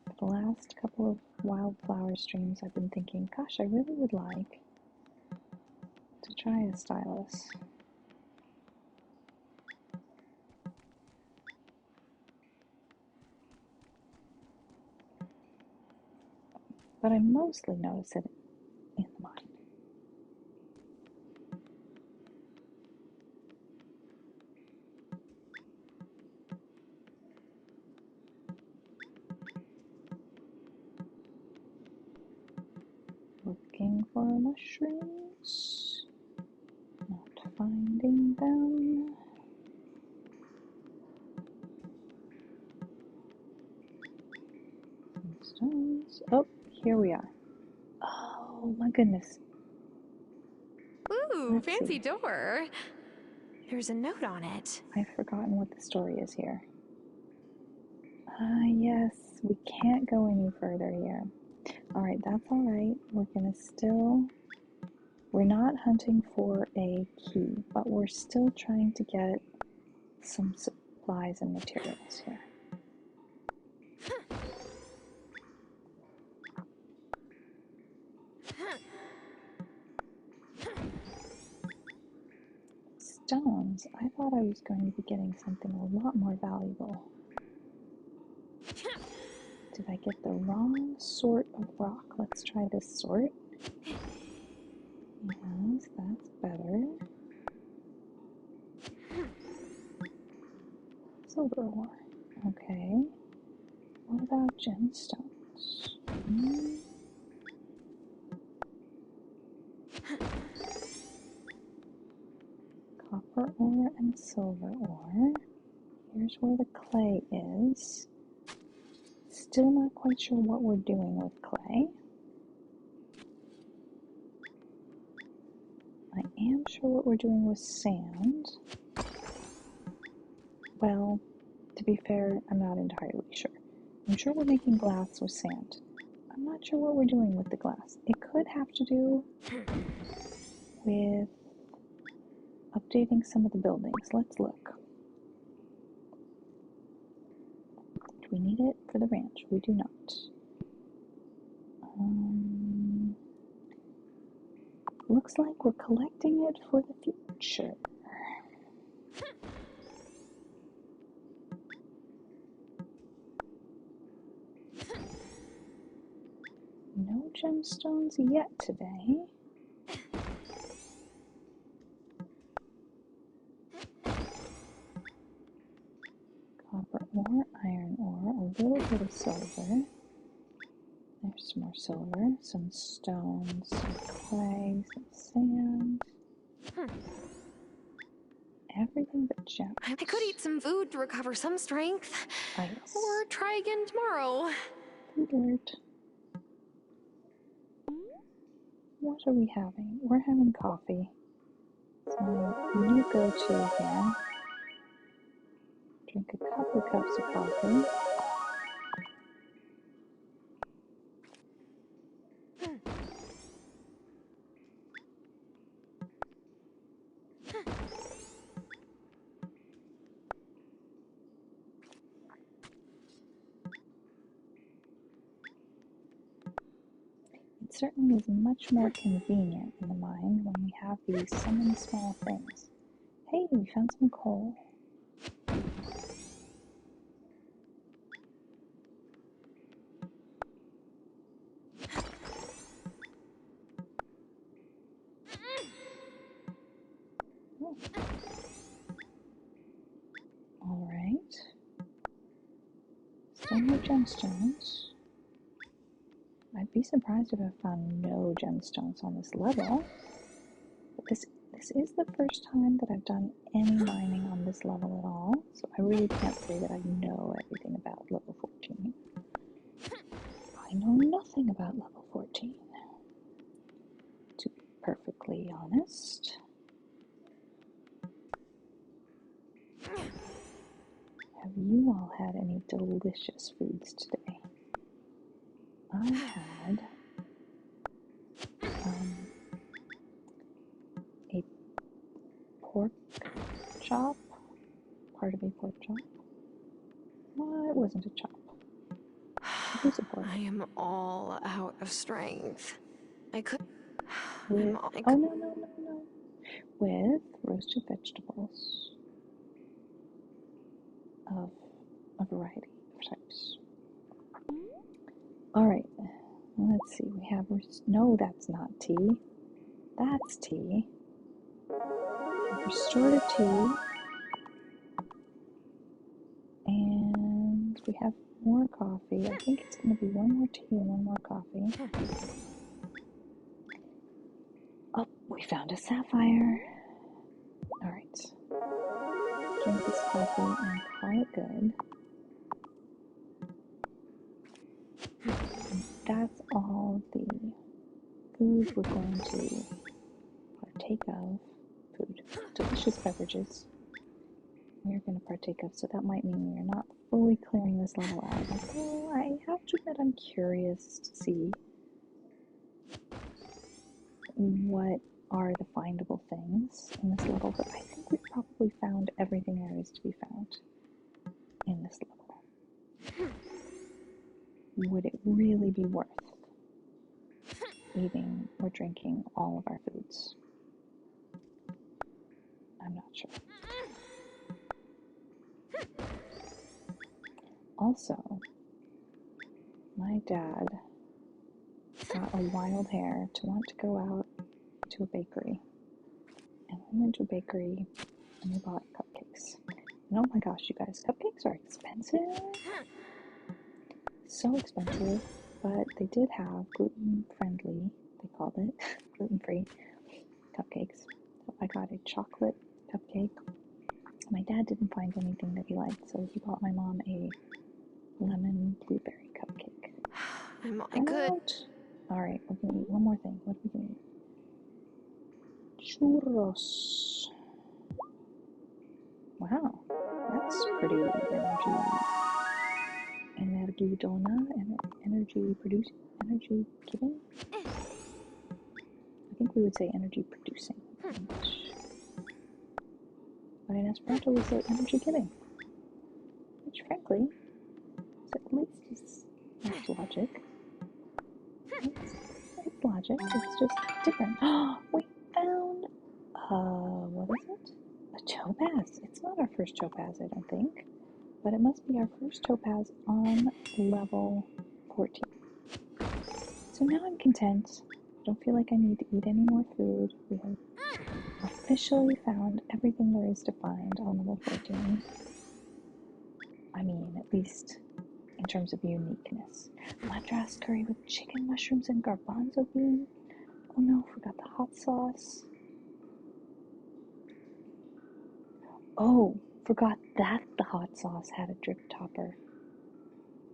for the last couple of wildflower streams I've been thinking, gosh, I really would like to try a stylus. But I mostly notice it in the mine. Looking for mushrooms, not finding them. Some stones. Oh, here we are. Oh my goodness. Ooh, fancy door. There's a note on it. I've forgotten what the story is here. Yes, we can't go any further here. Alright, that's alright. We're not hunting for a key, but we're still trying to get some supplies and materials here. Stones? I thought I was going to be getting something a lot more valuable. Did I get the wrong sort of rock? Let's try this sort. Yes, that's better. Silver ore. Okay. What about gemstones? Copper ore and silver ore. Here's where the clay is. Still not quite sure what we're doing with clay. I am sure what we're doing with sand. Well, to be fair, I'm not entirely sure. I'm sure we're making glass with sand. I'm not sure what we're doing with the glass. It could have to do with updating some of the buildings. Let's look. Do we need it for the ranch? We do not. Looks like we're collecting it for the future. No gemstones yet today. Copper ore, iron ore, a little bit of silver. There's some more silver, some stones, some clay, some sand. Everything but gems. I could eat some food to recover some strength. Ah, yes. Or try again tomorrow. Food alert. What are we having? We're having coffee. It's my new go-to here. Drink a couple cups of coffee. It certainly is much more convenient in the mine when we have these so many small things. Hey, we found some coal. Oh. All right. Still no gemstones. I'd be surprised if I found no gemstones on this level. But this is the first time that I've done any mining on this level at all, so I really can't say that I know everything about level 14. I know nothing about level 14, to be perfectly honest. Have you all had any delicious foods today? I had a pork chop, part of a pork chop. No, it wasn't a chop. It was a pork. I am all out of strength. I could... With, oh, no. With roasted vegetables of a variety of types. All right, let's see. We have, no, that's not tea. That's tea. Restorative tea. And we have more coffee. I think it's going to be one more tea and one more coffee. Oh, we found a sapphire. All right. Drink this coffee and call it good. And that's all the food we're going to partake of. Food. Delicious beverages we're going to partake of. So that might mean we're not fully clearing this level out. Although I have to admit I'm curious to see what are the findable things in this level, but I think we've probably found everything there is to be found in this level. Would it really be worth eating or drinking all of our foods? I'm not sure. Also, my dad got a wild hair to want to go out to a bakery. And we went to a bakery and we bought cupcakes. And oh my gosh, you guys, cupcakes are expensive. So expensive, but they did have gluten-friendly, they called it, gluten-free cupcakes. So I got a chocolate cupcake. My dad didn't find anything that he liked, so he bought my mom a lemon blueberry cupcake. I'm good. Alright, we're gonna eat one more thing. What are we gonna eat? Churros. Wow, that's pretty Energy dona, energy producing, energy giving. I think we would say energy producing in English. But in Esperanto we say energy giving. Which frankly, at least it's logic. It's logic, it's just different. We found, what is it? A topaz. It's not our first topaz, I don't think. But it must be our first topaz on level 14. So now I'm content. I don't feel like I need to eat any more food. We have officially found everything there is to find on level 14. I mean, at least in terms of uniqueness. Madras curry with chicken mushrooms and garbanzo bean. Oh no, forgot the hot sauce. Oh, forgot that the hot sauce had a drip topper.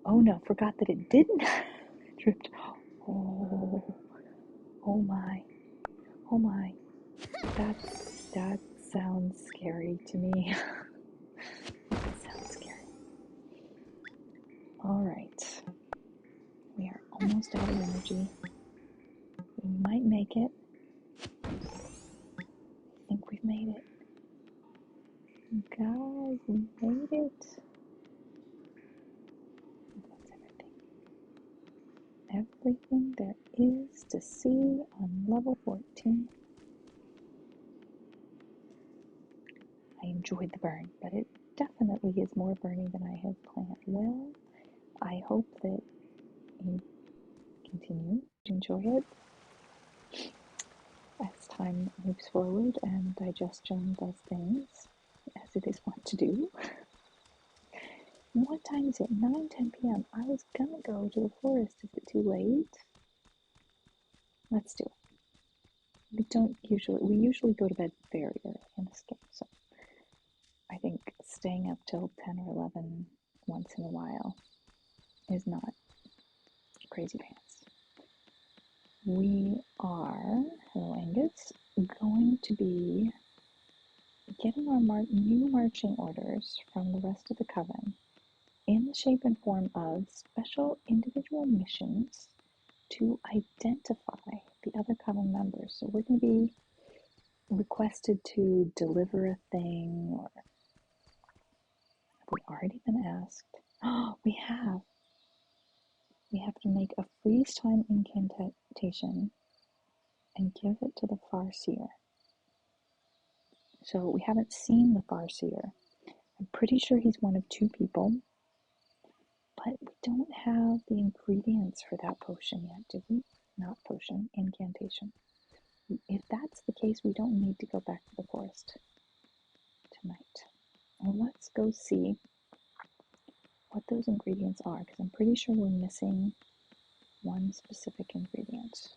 Oh no, forgot that it didn't have a drip topper. Oh my. Oh my. That sounds scary to me. That sounds scary. Alright. We are almost out of energy. We might make it. I think we've made it. Guys, we made it. That's everything. Everything there is to see on level 14. I enjoyed the burn, but it definitely is more burning than I had planned. Well, I hope that you continue to enjoy it as time moves forward and digestion does things as it is wont to do. What time is it? 9:10 p.m. I was gonna go to the forest. Is it too late? Let's do it. We usually go to bed very early in this game, so I think staying up till 10 or 11 once in a while is not crazy pants. We are, hello Angus, going to be getting our new marching orders from the rest of the coven in the shape and form of special individual missions to identify the other coven members. So we're going to be requested to deliver a thing, or have we already been asked? Oh, we have. We have to make a freeze time incantation and give it to the Farseer. So we haven't seen the Farseer. I'm pretty sure he's one of two people, but we don't have the ingredients for that potion yet, do we? Not potion, incantation. If that's the case, we don't need to go back to the forest tonight. Well, let's go see what those ingredients are, because I'm pretty sure we're missing one specific ingredient.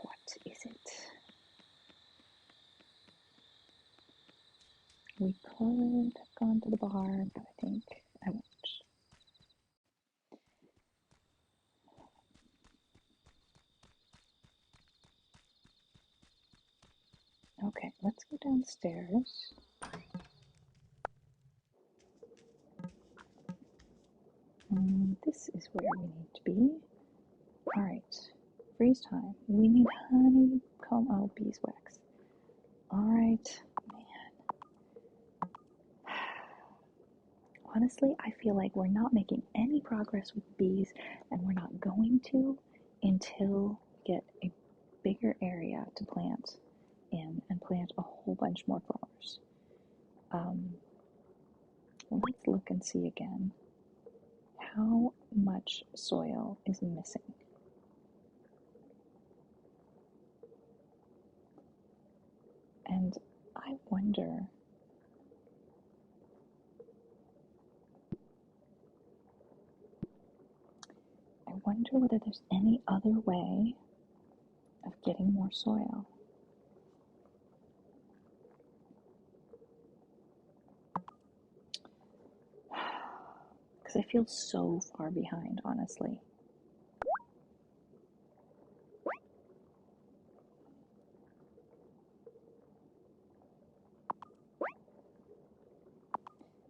What is it? We could have gone to the bar, but I think I won't. Okay, let's go downstairs. This is where we need to be. Alright, freeze time. We need honeycomb, oh, beeswax. Alright, man. Honestly, I feel like we're not making any progress with bees, and we're not going to until we get a bigger area to plant in and plant a whole bunch more flowers. Let's look and see again how much soil is missing. And I wonder, whether there's any other way of getting more soil. Because I feel so far behind, honestly.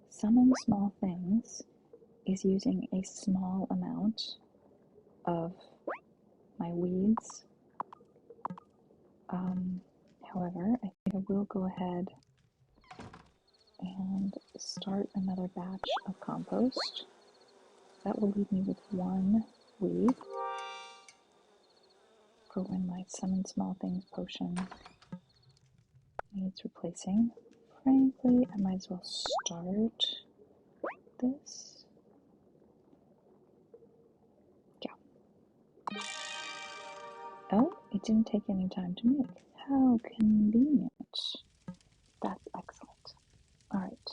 Summon small things is using a small amount of my weeds. However, I think I will go ahead and start another batch of compost. That will leave me with one weed for when my Summon Small Things potion needs replacing. Frankly, I might as well start this. Yeah. Oh, it didn't take any time to make. How convenient. That's excellent. Alright.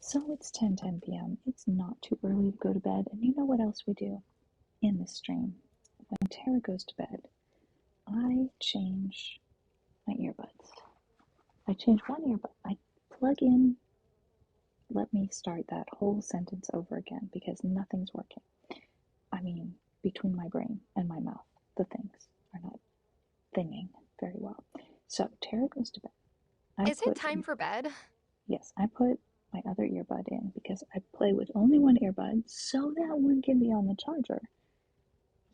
So it's 10:10 p.m. It's not too early to go to bed, and you know what else we do in this stream? When Tara goes to bed, I change my earbuds. I change one earbud. I plug in. Let me start that whole sentence over again because nothing's working. I mean, between my brain and my mouth, the things are not thinging very well. So Tara goes to bed. Is it time for bed? Yes, I put my other earbud in because I play with only one earbud so that one can be on the charger.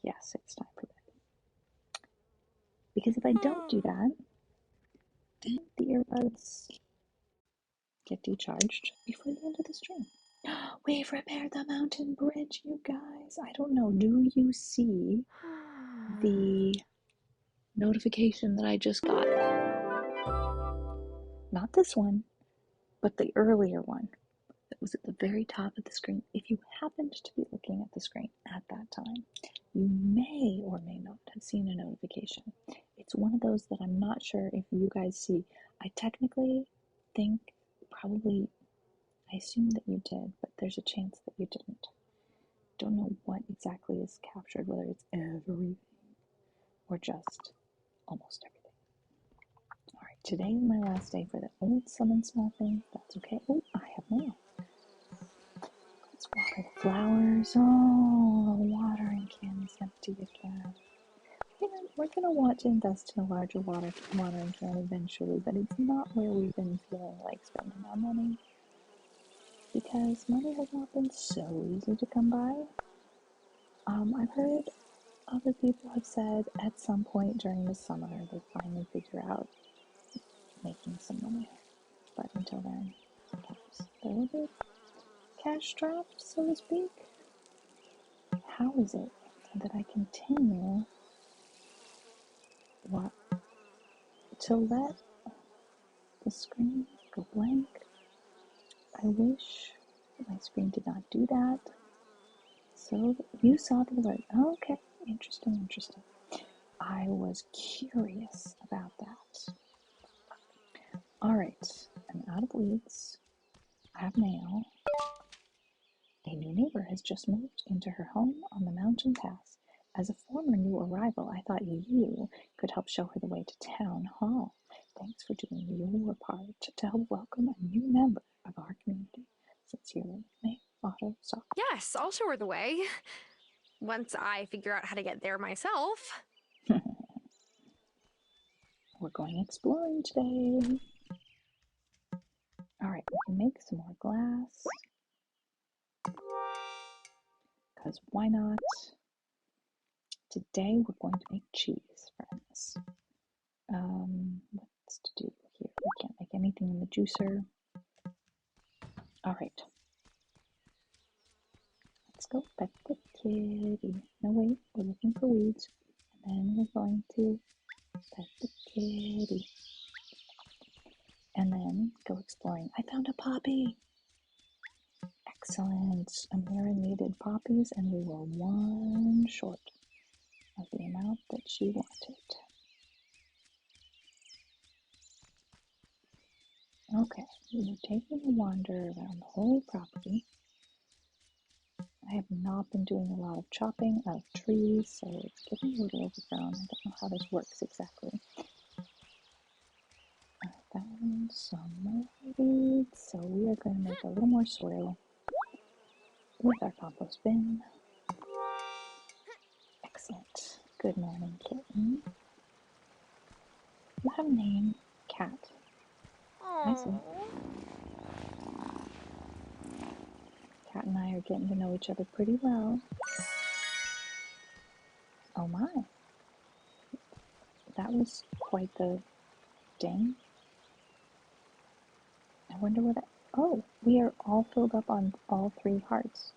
Yes, it's time for bed. Because if I don't do that, then the earbuds get decharged before the end of the stream. We've repaired the mountain bridge, you guys. I don't know. Do you see the notification that I just got? Not this one, but the earlier one that was at the very top of the screen. If you happened to be looking at the screen at that time, you may or may not have seen a notification. It's one of those that I'm not sure if you guys see. I technically think probably, I assume that you did, but there's a chance that you didn't. Don't know what exactly is captured, whether it's everything or just almost everything. Alright, today is my last day for the old Summon Small Things. That's okay. Oh, I have mail. Let's water the flowers. Oh, the watering can is empty again. We're going to want to invest in a larger watering can eventually, but it's not where we've been feeling like spending our money. Because money has not been so easy to come by. I've heard other people have said at some point during the summer they finally figure out making some money. But until then, sometimes there will be cash strapped, so to speak. How is it that I continue to let the screen go blank? I wish my screen did not do that. So you saw the alert. Oh, okay, interesting. I was curious about that. Alright, I'm out of weeds. I have mail. A new neighbor has just moved into her home on the mountain pass. As a former new arrival, I thought you could help show her the way to town hall. Thanks for doing your part to help welcome a new member of our community. Sincerely, May Otto Sock. Yes, I'll show her the way. Once I figure out how to get there myself. We're going exploring today. Alright, we can make some more glass. Because why not? Today we're going to make cheese, friends. What's to do here? We can't make anything in the juicer. Alright. Let's go pet the kitty. No, wait, we're looking for weeds. And then we're going to pet the kitty. And then go exploring. I found a poppy! Excellent. Amira needed poppies, and we were one short of the amount that she wanted. Okay, we're taking a wander around the whole property. I have not been doing a lot of chopping of trees, so it's getting a little overgrown. I don't know how this works exactly. I found some more weeds, so we are going to make a little more soil with our compost bin. Excellent. Good morning, kitten. You have a name? Cat. I see. Cat and I are getting to know each other pretty well. Oh my. That was quite the ding. I wonder what oh, we are all filled up on all 3 hearts.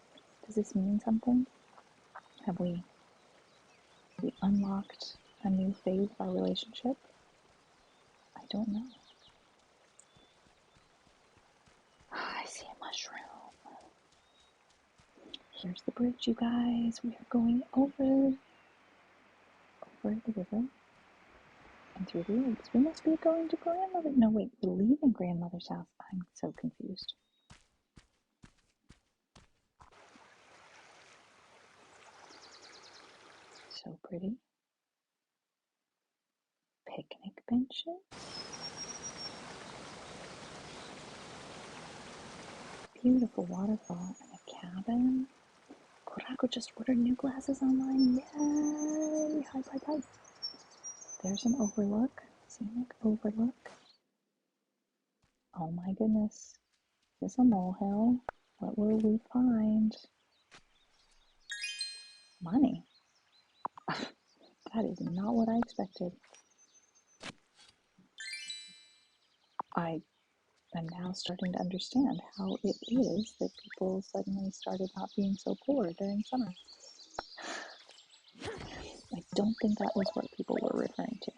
Does this mean something? Have we unlocked a new phase of our relationship? I don't know. I see a mushroom. Here's the bridge, you guys. We are going over the river and through the woods. We must be going to grandmother. No, wait, we're leaving grandmother's house. I'm so confused. So pretty. Picnic benches. Beautiful waterfall and a cabin. Kurako just ordered new glasses online. Yay! Hi. There's an overlook. Scenic overlook. Oh my goodness. Is this a molehill? What will we find? Money. That is not what I expected. I am now starting to understand how it is that people suddenly started not being so poor during summer. I don't think that was what people were referring to.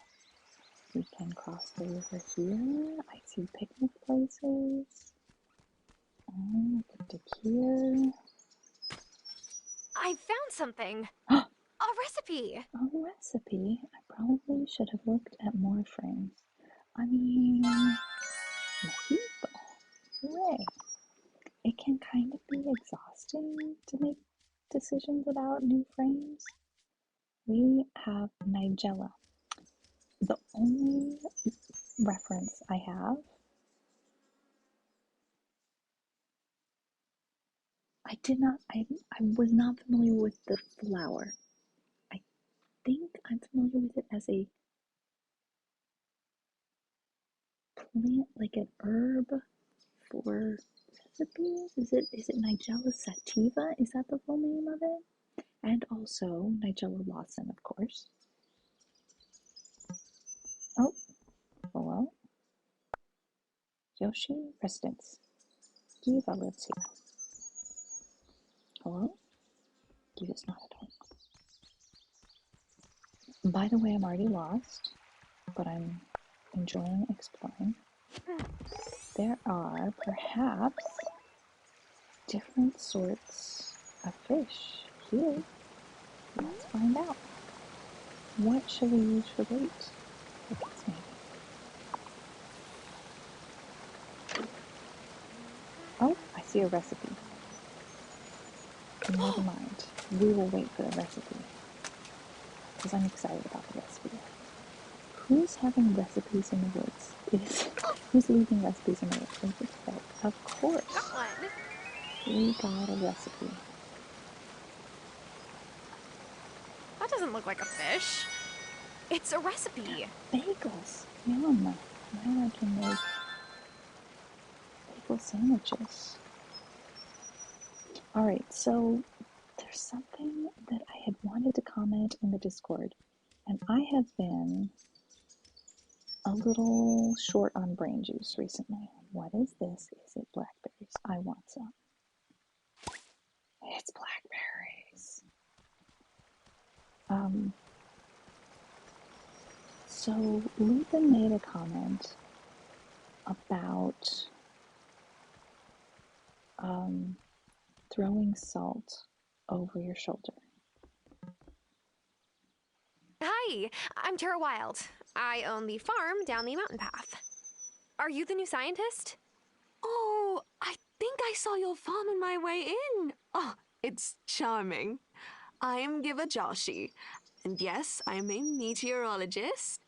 We can cross the river here. I see picnic places. Oh, look at here. I found something. A recipe. A recipe? I probably should have looked at more frames. I mean, mojito. Hooray. It can kind of be exhausting to make decisions about new frames. We have Nigella. The only reference I have, I was not familiar with the flower. I think I'm familiar with it as a plant, like an herb for recipes. Is it Nigella sativa? Is that the full name of it? And also Nigella Lawson, of course. Oh, hello. Yoshi Residence. Giva lives here. Hello? Giva's not at home. By the way, I'm already lost, but I'm enjoying exploring. There are perhaps different sorts of fish here. Let's find out. What shall we use for bait? Crickets, maybe. Oh, I see a recipe. Never mind. We will wait for the recipe. Because I'm excited about the recipe. Who's having recipes in the woods? Who's leaving recipes in the woods? Is it Fred? Of course. Got one. We got a recipe. That doesn't look like a fish. It's a recipe. Bagels. Yum. Now I can make bagel sandwiches. Alright, so there's something that I had wanted to comment in the Discord, and I have been a little short on brain juice recently. What is this? Is it blackberries? I want some. It's blackberries. So Lupin made a comment about throwing salt over your shoulder. Hi, I'm Tara Wylde. I own the farm down the mountain path. Are you the new scientist? Oh, I think I saw your farm on my way in. Oh, it's charming. I'm Giver Joshi, and yes, I'm a meteorologist.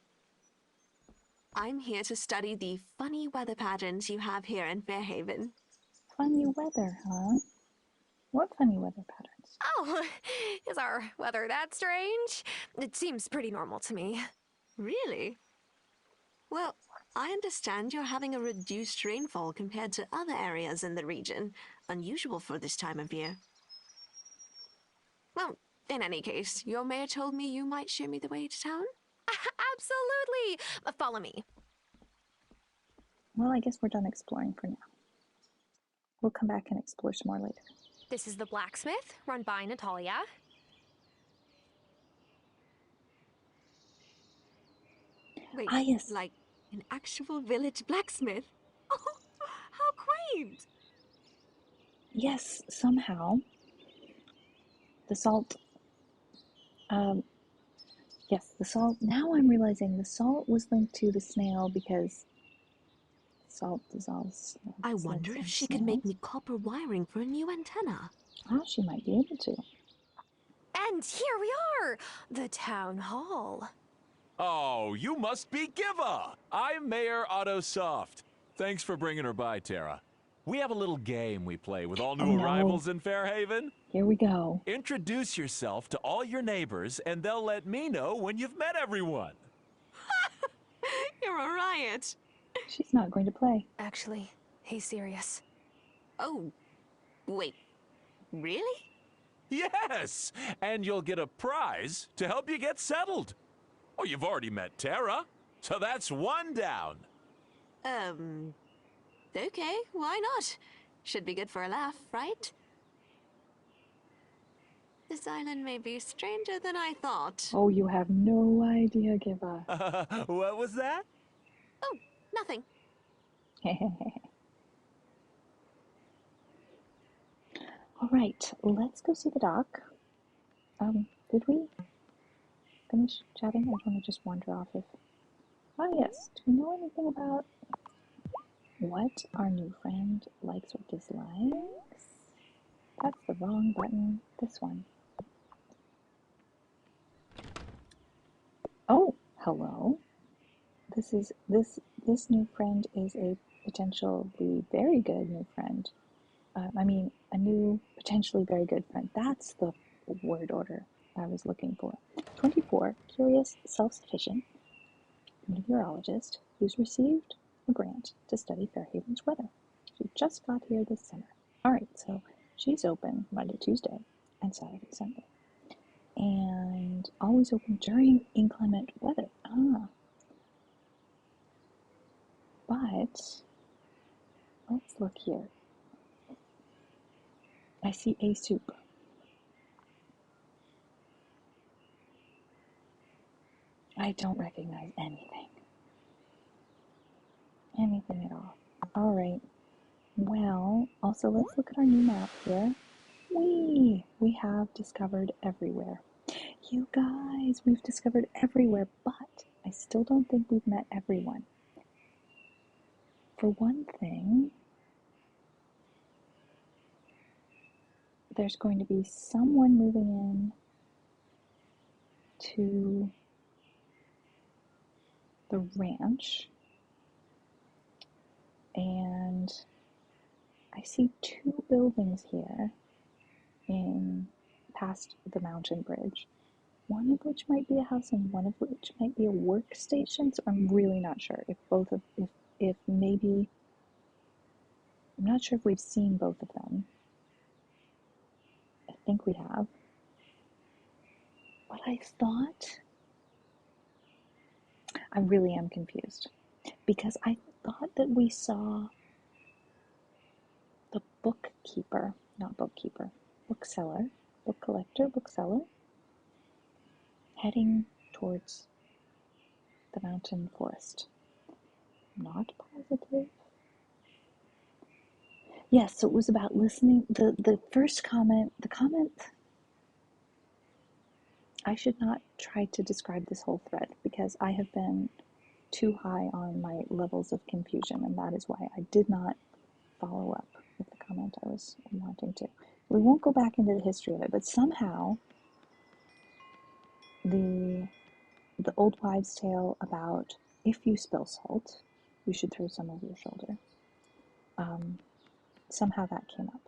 I'm here to study the funny weather patterns you have here in Fairhaven. Funny weather, huh? What funny weather patterns? Oh, is our weather that strange? It seems pretty normal to me. Really? Well, I understand you're having a reduced rainfall compared to other areas in the region, unusual for this time of year. Well, in any case, your mayor told me you might show me the way to town. Absolutely! Follow me. Well, I guess we're done exploring for now. We'll come back and explore some more later. This is the blacksmith, run by Natalia. Wait, yes. like an actual village blacksmith? Oh, how quaint! Yes, somehow the salt, yes, the salt, now I'm realizing the salt was linked to the snail because salt dissolves. I wonder if she could make me copper wiring for a new antenna. Ah, she might be able to. And here we are, the town hall. Oh, you must be Giva! I'm Mayor Otto Soft. Thanks for bringing her by, Tara. We have a little game we play with all new arrivals in Fairhaven. Here we go. Introduce yourself to all your neighbors, and they'll let me know when you've met everyone. You're a riot. She's not going to play. Actually, he's serious. Oh, wait, really? Yes! And you'll get a prize to help you get settled. Oh, you've already met Tara, so that's one down. Okay, why not? Should be good for a laugh, right? This island may be stranger than I thought. Oh, you have no idea, Giva. What was that? Oh, nothing. All right, let's go see the dock. Did we finish chatting? I don't want to just wander off if... Ah, yes. Do we know anything about what our new friend likes or dislikes? That's the wrong button. This one. Oh, hello. This new friend is a potentially very good new friend. I mean, a new, potentially very good friend. That's the word order I was looking for. 24, curious, self-sufficient meteorologist who's received a grant to study Fairhaven's weather. She just got here this summer. All right, so she's open Monday, Tuesday, and Saturday, Sunday. And always open during inclement weather. But let's look here. I see a soup. I don't recognize anything. Anything at all. All right. Well, also let's look at our new map here. We have discovered everywhere. You guys, we've discovered everywhere, but I still don't think we've met everyone. For one thing, there's going to be someone moving in to the ranch, and I see 2 buildings here in past the mountain bridge, one of which might be a house and one of which might be a workstation, so I'm really not sure if maybe, I'm not sure if we've seen both of them. I think we have. But I thought, I really am confused, because I thought that we saw the bookkeeper, not bookkeeper, bookseller, book collector, bookseller, heading towards the mountain forest. Not positive. Yes, so it was about listening. The first comment, I should not try to describe this whole thread because I have been too high on my levels of confusion, and that is why I did not follow up with the comment I was wanting to. We won't go back into the history of it, but somehow the old wives' tale about if you spill salt, you should throw some over your shoulder. Somehow that came up.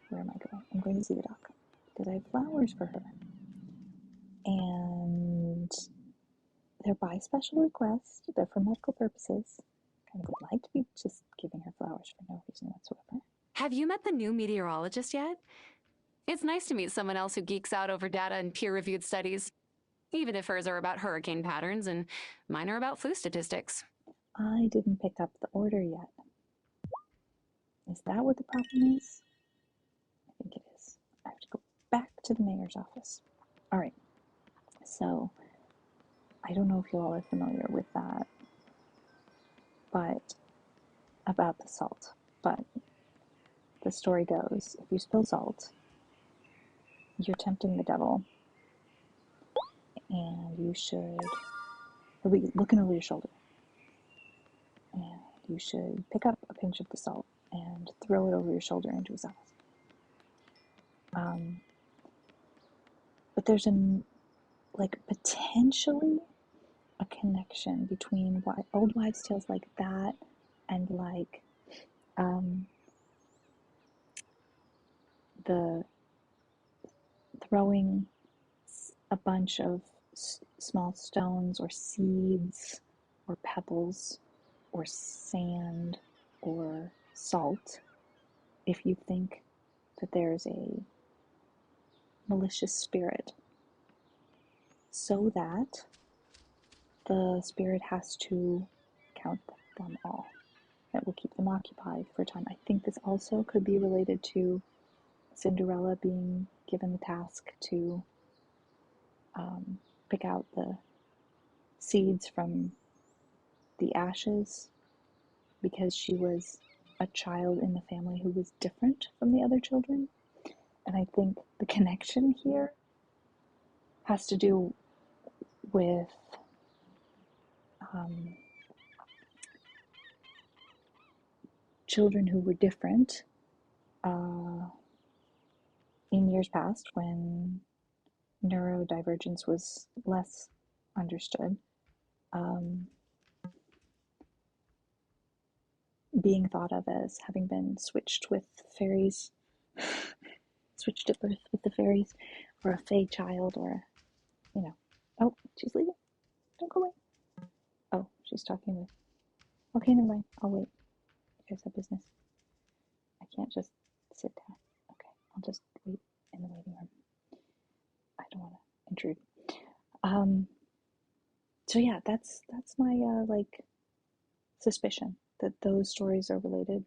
Where am I going? I'm going to see the doc because I have flowers for her. And they're by special request. They're for medical purposes. kind of would like to be just giving her flowers for no reason whatsoever. Have you met the new meteorologist yet? It's nice to meet someone else who geeks out over data and peer-reviewed studies, even if hers are about hurricane patterns and mine are about flu statistics. I didn't pick up the order yet. Is that what the problem is? I think it is. I have to go back to the mayor's office. All right. So, I don't know if you all are familiar with that, but about the salt. But the story goes, if you spill salt, you're tempting the devil, and you should be looking over your shoulder, and you should pick up a pinch of the salt and throw it over your shoulder into his eyes. But there's potentially a connection between old wives' tales like that and the throwing a bunch of small stones or seeds or pebbles or sand or salt if you think that there's a malicious spirit, so that the spirit has to count them all. It will keep them occupied for a time. I think this also could be related to Cinderella being given the task to pick out the seeds from the ashes because she was a child in the family who was different from the other children. And I think the connection here has to do with children who were different in years past when neurodivergence was less understood, being thought of as having been switched with fairies, switched at birth with the fairies, or a fey child, or oh, she's leaving. Don't go away. Oh, she's talking with. Okay, never mind. I'll wait. You guys have business. I can't just sit down. Okay, I'll just wait in the waiting room. I don't want to intrude. So yeah, that's my suspicion that those stories are related.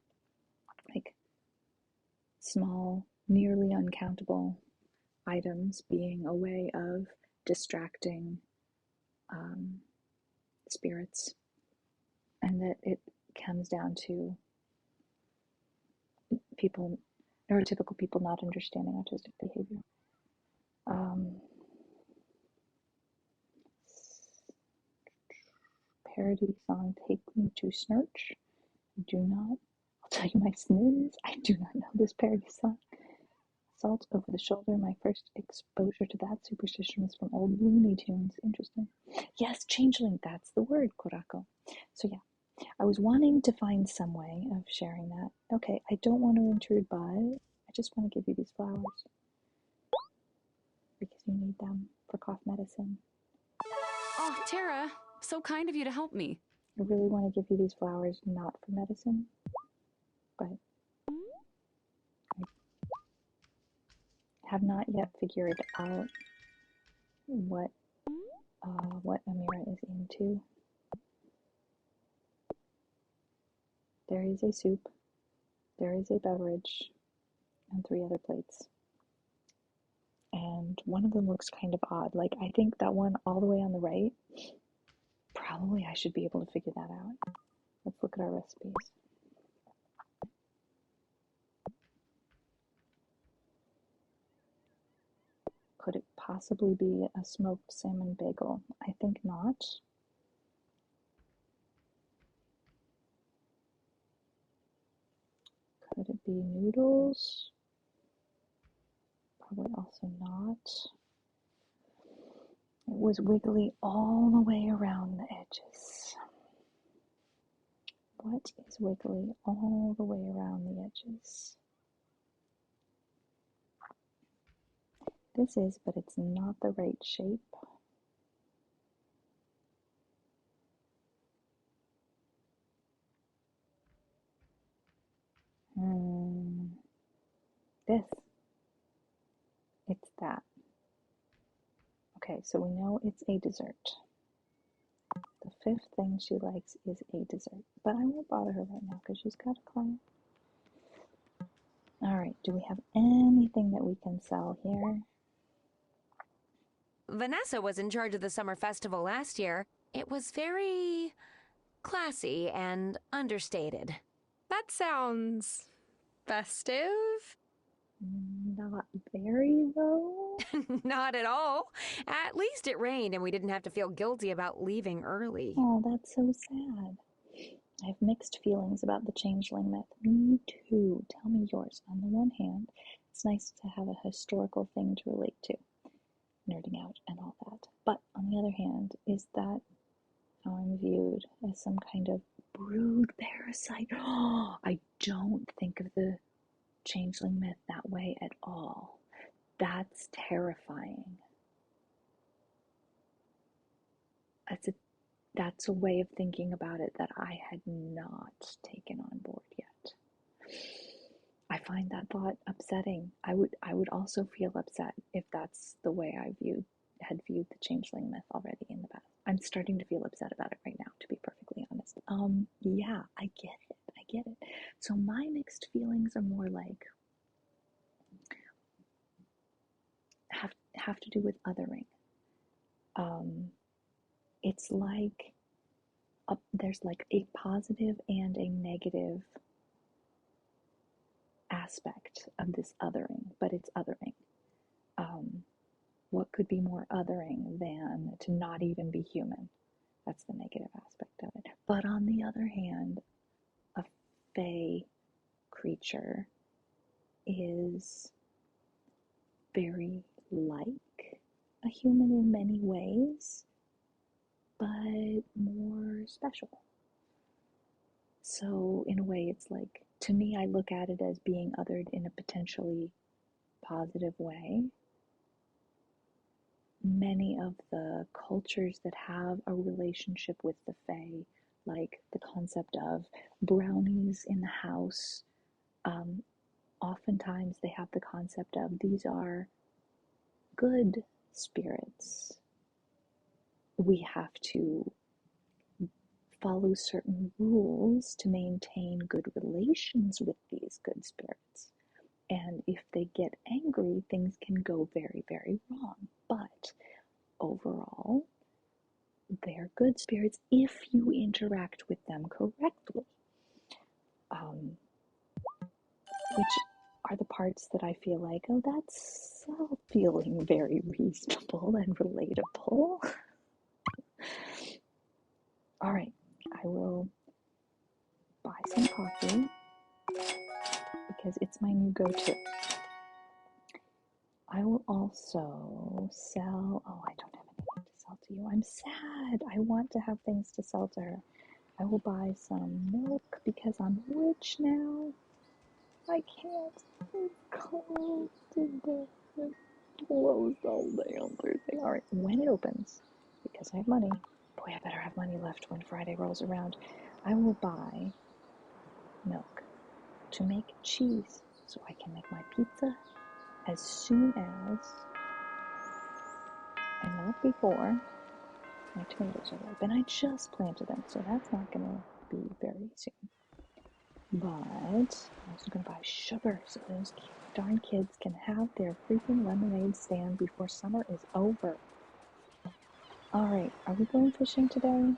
Like small, nearly uncountable items being a way of distracting spirits, and that it comes down to neurotypical people not understanding autistic behavior. Parody song Take Me to Snurch. I do not. I'll tell you my sniz. I do not know this parody song. Salt over the shoulder. My first exposure to that superstition was from old Looney Tunes. Interesting. Yes, changeling. That's the word, Korako. So yeah, I was wanting to find some way of sharing that. Okay, I don't want to intrude, but I just want to give you these flowers because you need them for cough medicine. Oh, Tara, so kind of you to help me. I really want to give you these flowers, not for medicine, but I have not yet figured out what Amira is into. There is a soup, there is a beverage, and 3 other plates. And one of them looks kind of odd. Like, I think that one all the way on the right, probably I should be able to figure that out. Let's look at our recipes. Could it possibly be a smoked salmon bagel? I think not. Could it be noodles? Probably also not. It was wiggly all the way around the edges. What is wiggly all the way around the edges? This is, but it's not the right shape. It's that. Okay, so we know it's a dessert. The fifth thing she likes is a dessert. But I won't bother her right now because she's got a client. Alright, do we have anything that we can sell here? Vanessa was in charge of the summer festival last year. It was very classy and understated. That sounds festive. Not very, though. Not at all. At least it rained and we didn't have to feel guilty about leaving early. Oh, that's so sad. I have mixed feelings about the changeling myth. Me too. Tell me yours. On the one hand, it's nice to have a historical thing to relate to, nerding out and all that. But on the other hand, is that how I'm viewed as some kind of brood parasite? Oh, I don't think of the changeling myth that way at all. That's terrifying. That's a way of thinking about it that I had not taken on board yet. I find that thought upsetting. I would also feel upset if that's the way I had viewed the changeling myth already in the past. I'm starting to feel upset about it right now, to be perfectly honest. Yeah, I get it. So my mixed feelings are more like have to do with othering. It's like there's like a positive and a negative aspect of this othering, but it's othering. What could be more othering than to not even be human? That's the negative aspect of it. But on the other hand, a fae creature is very like a human in many ways, but more special. So in a way, it's like, to me, I look at it as being othered in a potentially positive way. Many of the cultures that have a relationship with the fae, like the concept of brownies in the house, oftentimes they have the concept of these are good spirits. We have to follow certain rules to maintain good relations with these good spirits. And if they get angry, things can go very, very wrong. But overall, they're good spirits if you interact with them correctly. Which are the parts that I feel like, oh, that's all feeling very reasonable and relatable. All right, I will buy some coffee because it's my new go-to. I will also sell, oh, I don't have anything to sell to you. I'm sad. I want to have things to sell to her. I will buy some milk because I'm rich now. I can't. It's cold today. It's closed all day on Thursday. All right, when it opens, because I have money, boy, I better have money left when Friday rolls around, I will buy milk to make cheese so I can make my pizza as soon as, and not before, my tomatoes are ripe. And I just planted them, so that's not going to be very soon. But I'm also going to buy sugar so those darn kids can have their freaking lemonade stand before summer is over. Alright, are we going fishing today?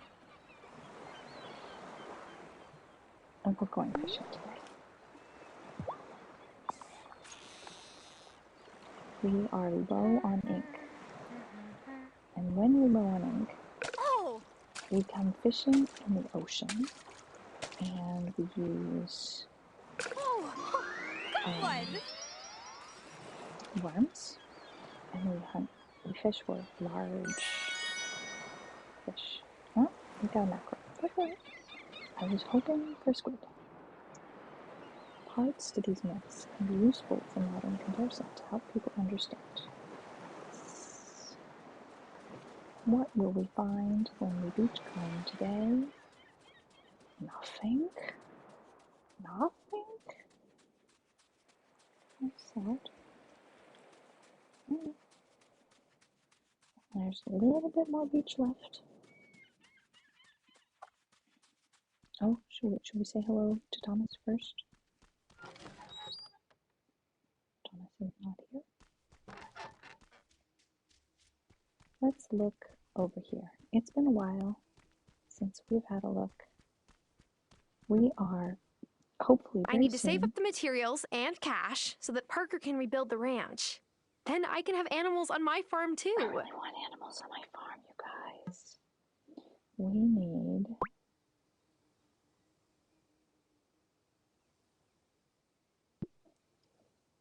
Oh, we're going fishing today. We are low on ink. And when we're low on ink, we come fishing in the ocean. And we use worms, and we fish for large fish. Oh, we got a mackerel. Okay. I was hoping for squid. Parts to these myths can be useful for modern comparison to help people understand. What will we find when we reach home today? Nothing. Nothing? I'm sad. There's a little bit more beach left. Oh, should we say hello to Thomas first? Thomas is not here. Let's look over here. It's been a while since we've had a look. We are hopefully I very need to save soon. up the materials and cash so that Parker can rebuild the ranch. Then I can have animals on my farm too. I really want animals on my farm, you guys. We need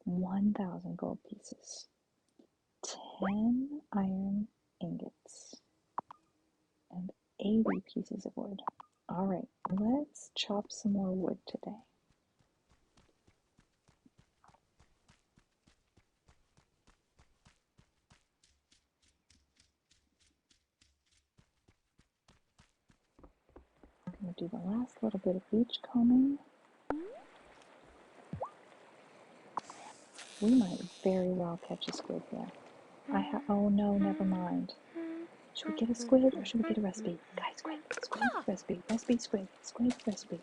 1,000 gold pieces, 10 iron ingots, and 80 pieces of wood. All right, let's chop some more wood today. I'm going to do the last little bit of beach combing. We might very well catch a squid here. Oh no, never mind. Should we get a squid or should we get a recipe? Guys, squid, recipe, squid, recipe.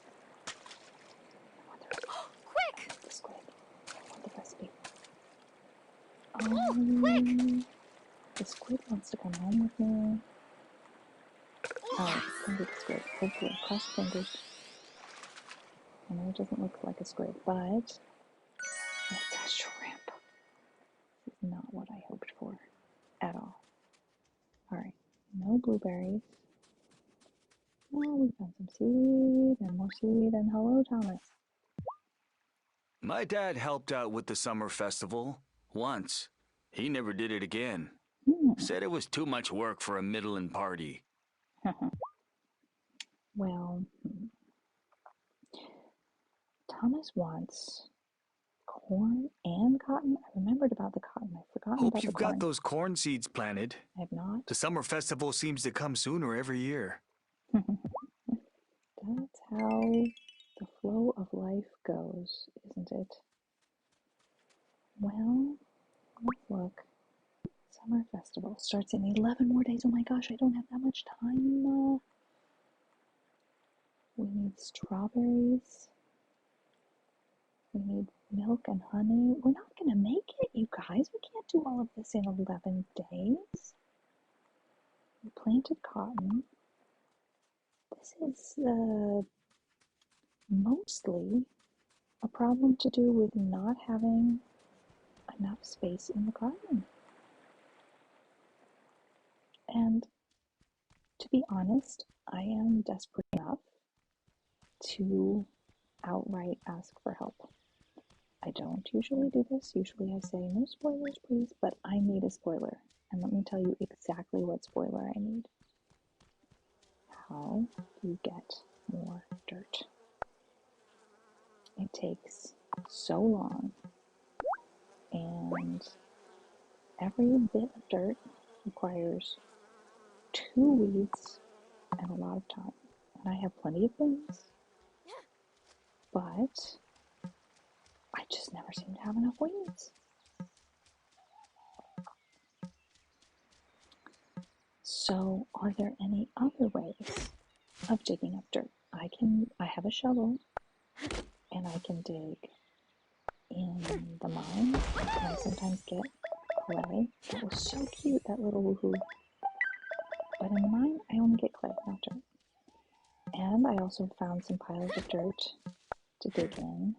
Quick! The squid. I want the recipe. Quick! The squid wants to come home with me. Alright, it's gonna be the squid. Hopefully, cross your fingers. I know it doesn't look like a squid, but it's a shrimp. This is not what I hoped for at all. Alright, no blueberries. Oh, we found some seaweed and more seaweed, and hello, Thomas. My dad helped out with the summer festival once. He never did it again. Said it was too much work for a middling party. Well, Thomas wants corn and cotton. I remembered about the cotton. I've forgotten Hope about you've the corn. got those corn seeds planted. I have not. The summer festival seems to come sooner every year. That's how the flow of life goes, isn't it? Well, let's look. Summer festival starts in 11 more days. Oh my gosh, I don't have that much time. We need strawberries. We need milk and honey. We're not going to make it, you guys. We can't do all of this in 11 days. We planted cotton. This is mostly a problem to do with not having enough space in the garden. And to be honest, I am desperate enough to outright ask for help. I don't usually do this. Usually I say, no spoilers, please, but I need a spoiler. And let me tell you exactly what spoiler I need. How do you get more dirt? It takes so long, and every bit of dirt requires 2 weeds and a lot of time. And I have plenty of bins, but I just never seem to have enough weeds. So, are there any other ways of digging up dirt? I have a shovel, and I can dig in the mine, and I sometimes get clay. That was so cute, that little woohoo. But in the mine, I only get clay, not dirt. And I also found some piles of dirt to dig in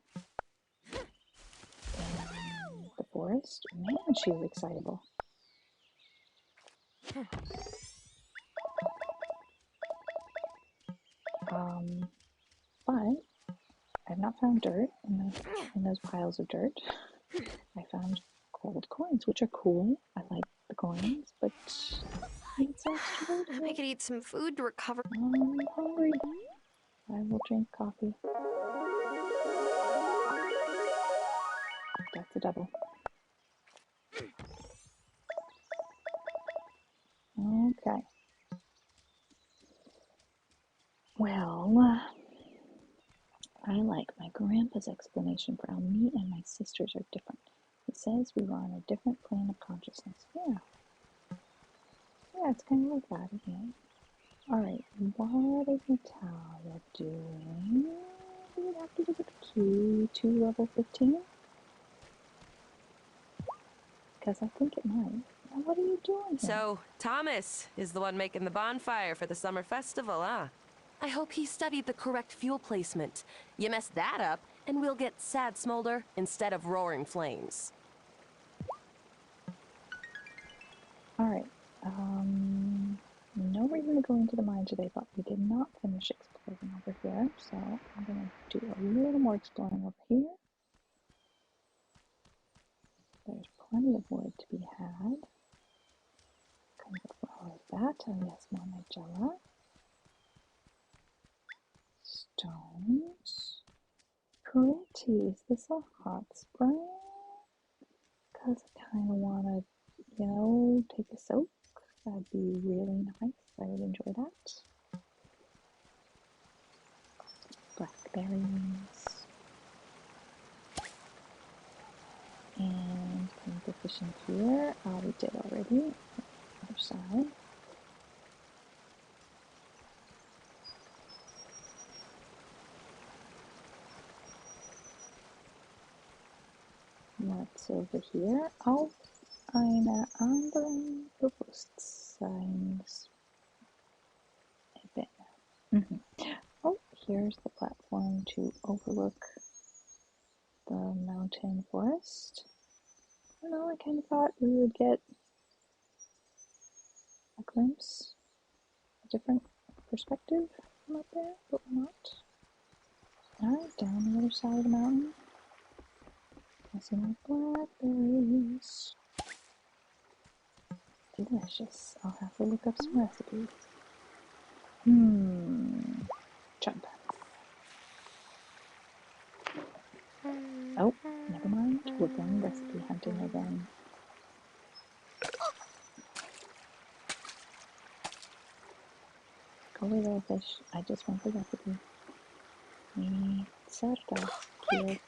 the forest. Man, she's excitable. But I've not found dirt in those piles of dirt. I found gold coins, which are cool. I like the coins, but it's extra dirt. I could eat some food to recover. I'm hungry. I will drink coffee. That's a double. Okay. Well, I like my grandpa's explanation for how me and my sisters are different. He says we were on a different plane of consciousness. Yeah. Yeah, it's kind of like that, isn't it? Alright, what is Natalia doing? Does it have to do with the key to level 15? Because I think it might. Now, what are you doing here? So, Thomas is the one making the bonfire for the summer festival, huh? I hope he studied the correct fuel placement. You mess that up, and we'll get sad smolder instead of roaring flames. Alright, no reason to go into the mine today, but we did not finish exploring over here, so I'm going to do a little more exploring over here. There's plenty of wood to be had. Kind of all of that. Oh yes, more nigella. Stones. Pretty. Is this a hot spring? Because I kind of want to, you know, take a soak. That'd be really nice. I would enjoy that. Blackberries. And can we go fishing here? We did already. Other side. What's over here? Auf einer anderen Bewusstseinsebene. Oh, here's the platform to overlook the mountain forest. I don't know, I kind of thought we would get a glimpse, a different perspective from up there, but we're not. Alright, down the other side of the mountain. I see my blackberries. Delicious. I'll have to look up some recipes. Jump. Oh, never mind. We're going recipe hunting again. Go away, little fish. I just want the recipe. Mi certa quiero.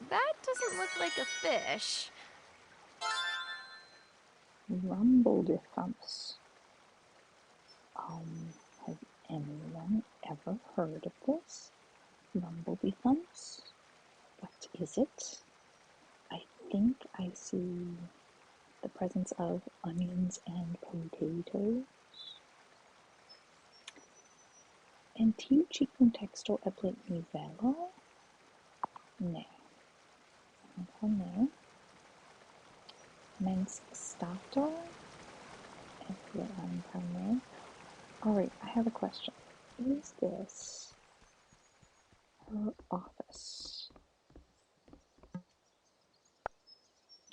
That doesn't look like a fish. Rumble-de-thumps. Has anyone ever heard of this? Rumble-de-thumps? What is it? I think I see the presence of onions and potatoes. En tiu ĉi kunteksto eble nivelo? Ne. Ankaŭ ne. Mens stato? Eble ankaŭ ne. Alright, I have a question. Is this her office?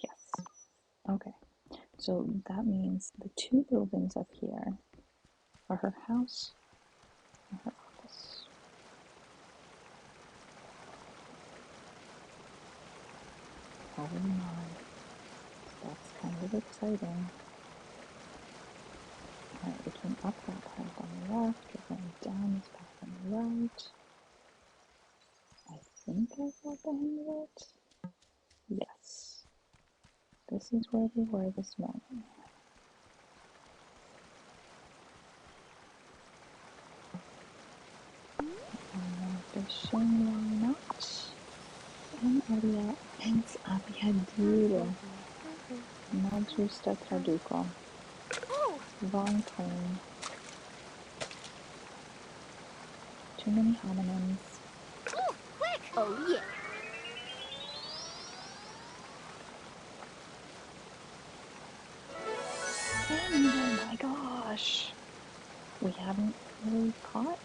Yes. Okay. So that means the two buildings up here are her house and her office. Oh my. That's kind of exciting. Alright, we came up that path on the left, we're going down this path on the right. I think I got the hang of it. Yes. This is where we were this morning. Fishing, why not? En alia ens aviadilo. Mal ĝusta traduko. Wrong turn. Too many homonyms. Ooh, quick! Oh yeah. And oh my gosh! We haven't really caught.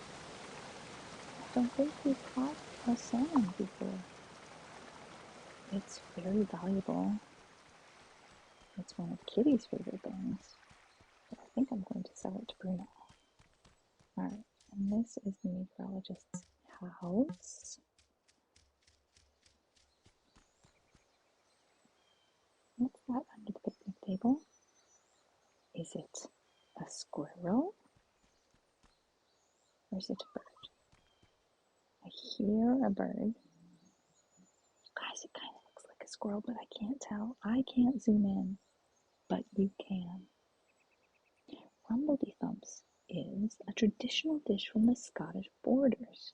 I don't think we've caught a salmon before. It's very valuable. It's one of Kitty's favorite things. But I think I'm going to sell it to Bruno. Alright, and this is the meteorologist's house. What's that under the picnic table? Is it a squirrel? Or is it a bird? I hear a bird. Guys, it kind of looks squirrel, but I can't tell. I can't zoom in, but you can. Rumbledy Thumps is a traditional dish from the Scottish borders.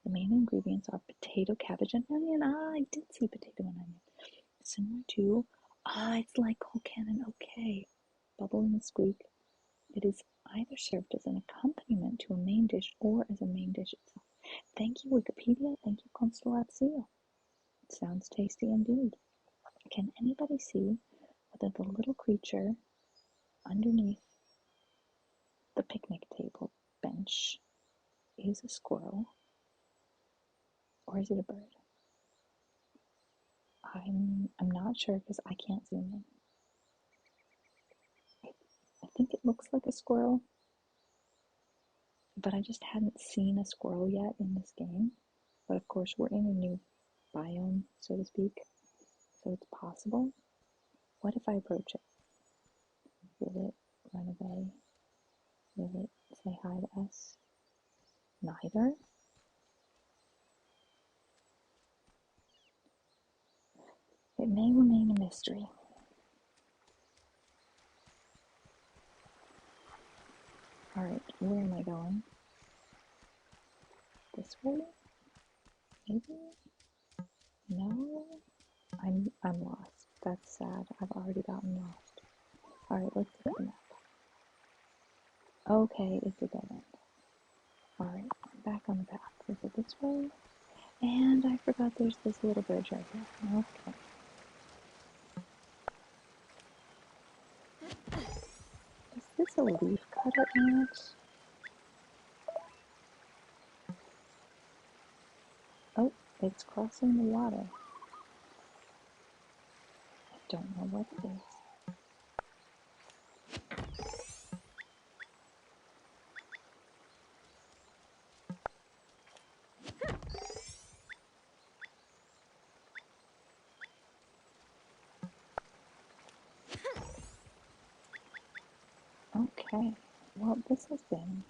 The main ingredients are potato, cabbage, and onion. I did see potato and onion. Similar to, it's like Colcannon, okay. Bubble and squeak. It is either served as an accompaniment to a main dish or as a main dish itself. Thank you, Wikipedia. Thank you, Constellatio. It sounds tasty indeed. Can anybody see whether the little creature underneath the picnic table bench is a squirrel or is it a bird? I'm not sure because I can't zoom in. I think it looks like a squirrel, but I just hadn't seen a squirrel yet in this game. But of course, we're in a new biome, so to speak, so it's possible. What if I approach it? Will it run away? Will it say hi to us? Neither? It may remain a mystery. Alright, where am I going? This way? Maybe? No? I'm lost. That's sad. I've already gotten lost. Alright, let's look at the map. Okay, it's a dead end. Alright, back on the path. Is it this way? And I forgot there's this little bridge right here. Okay. Is this a leaf cutter ant? Oh, it's crossing the water. I don't know what it is. Okay, well this has been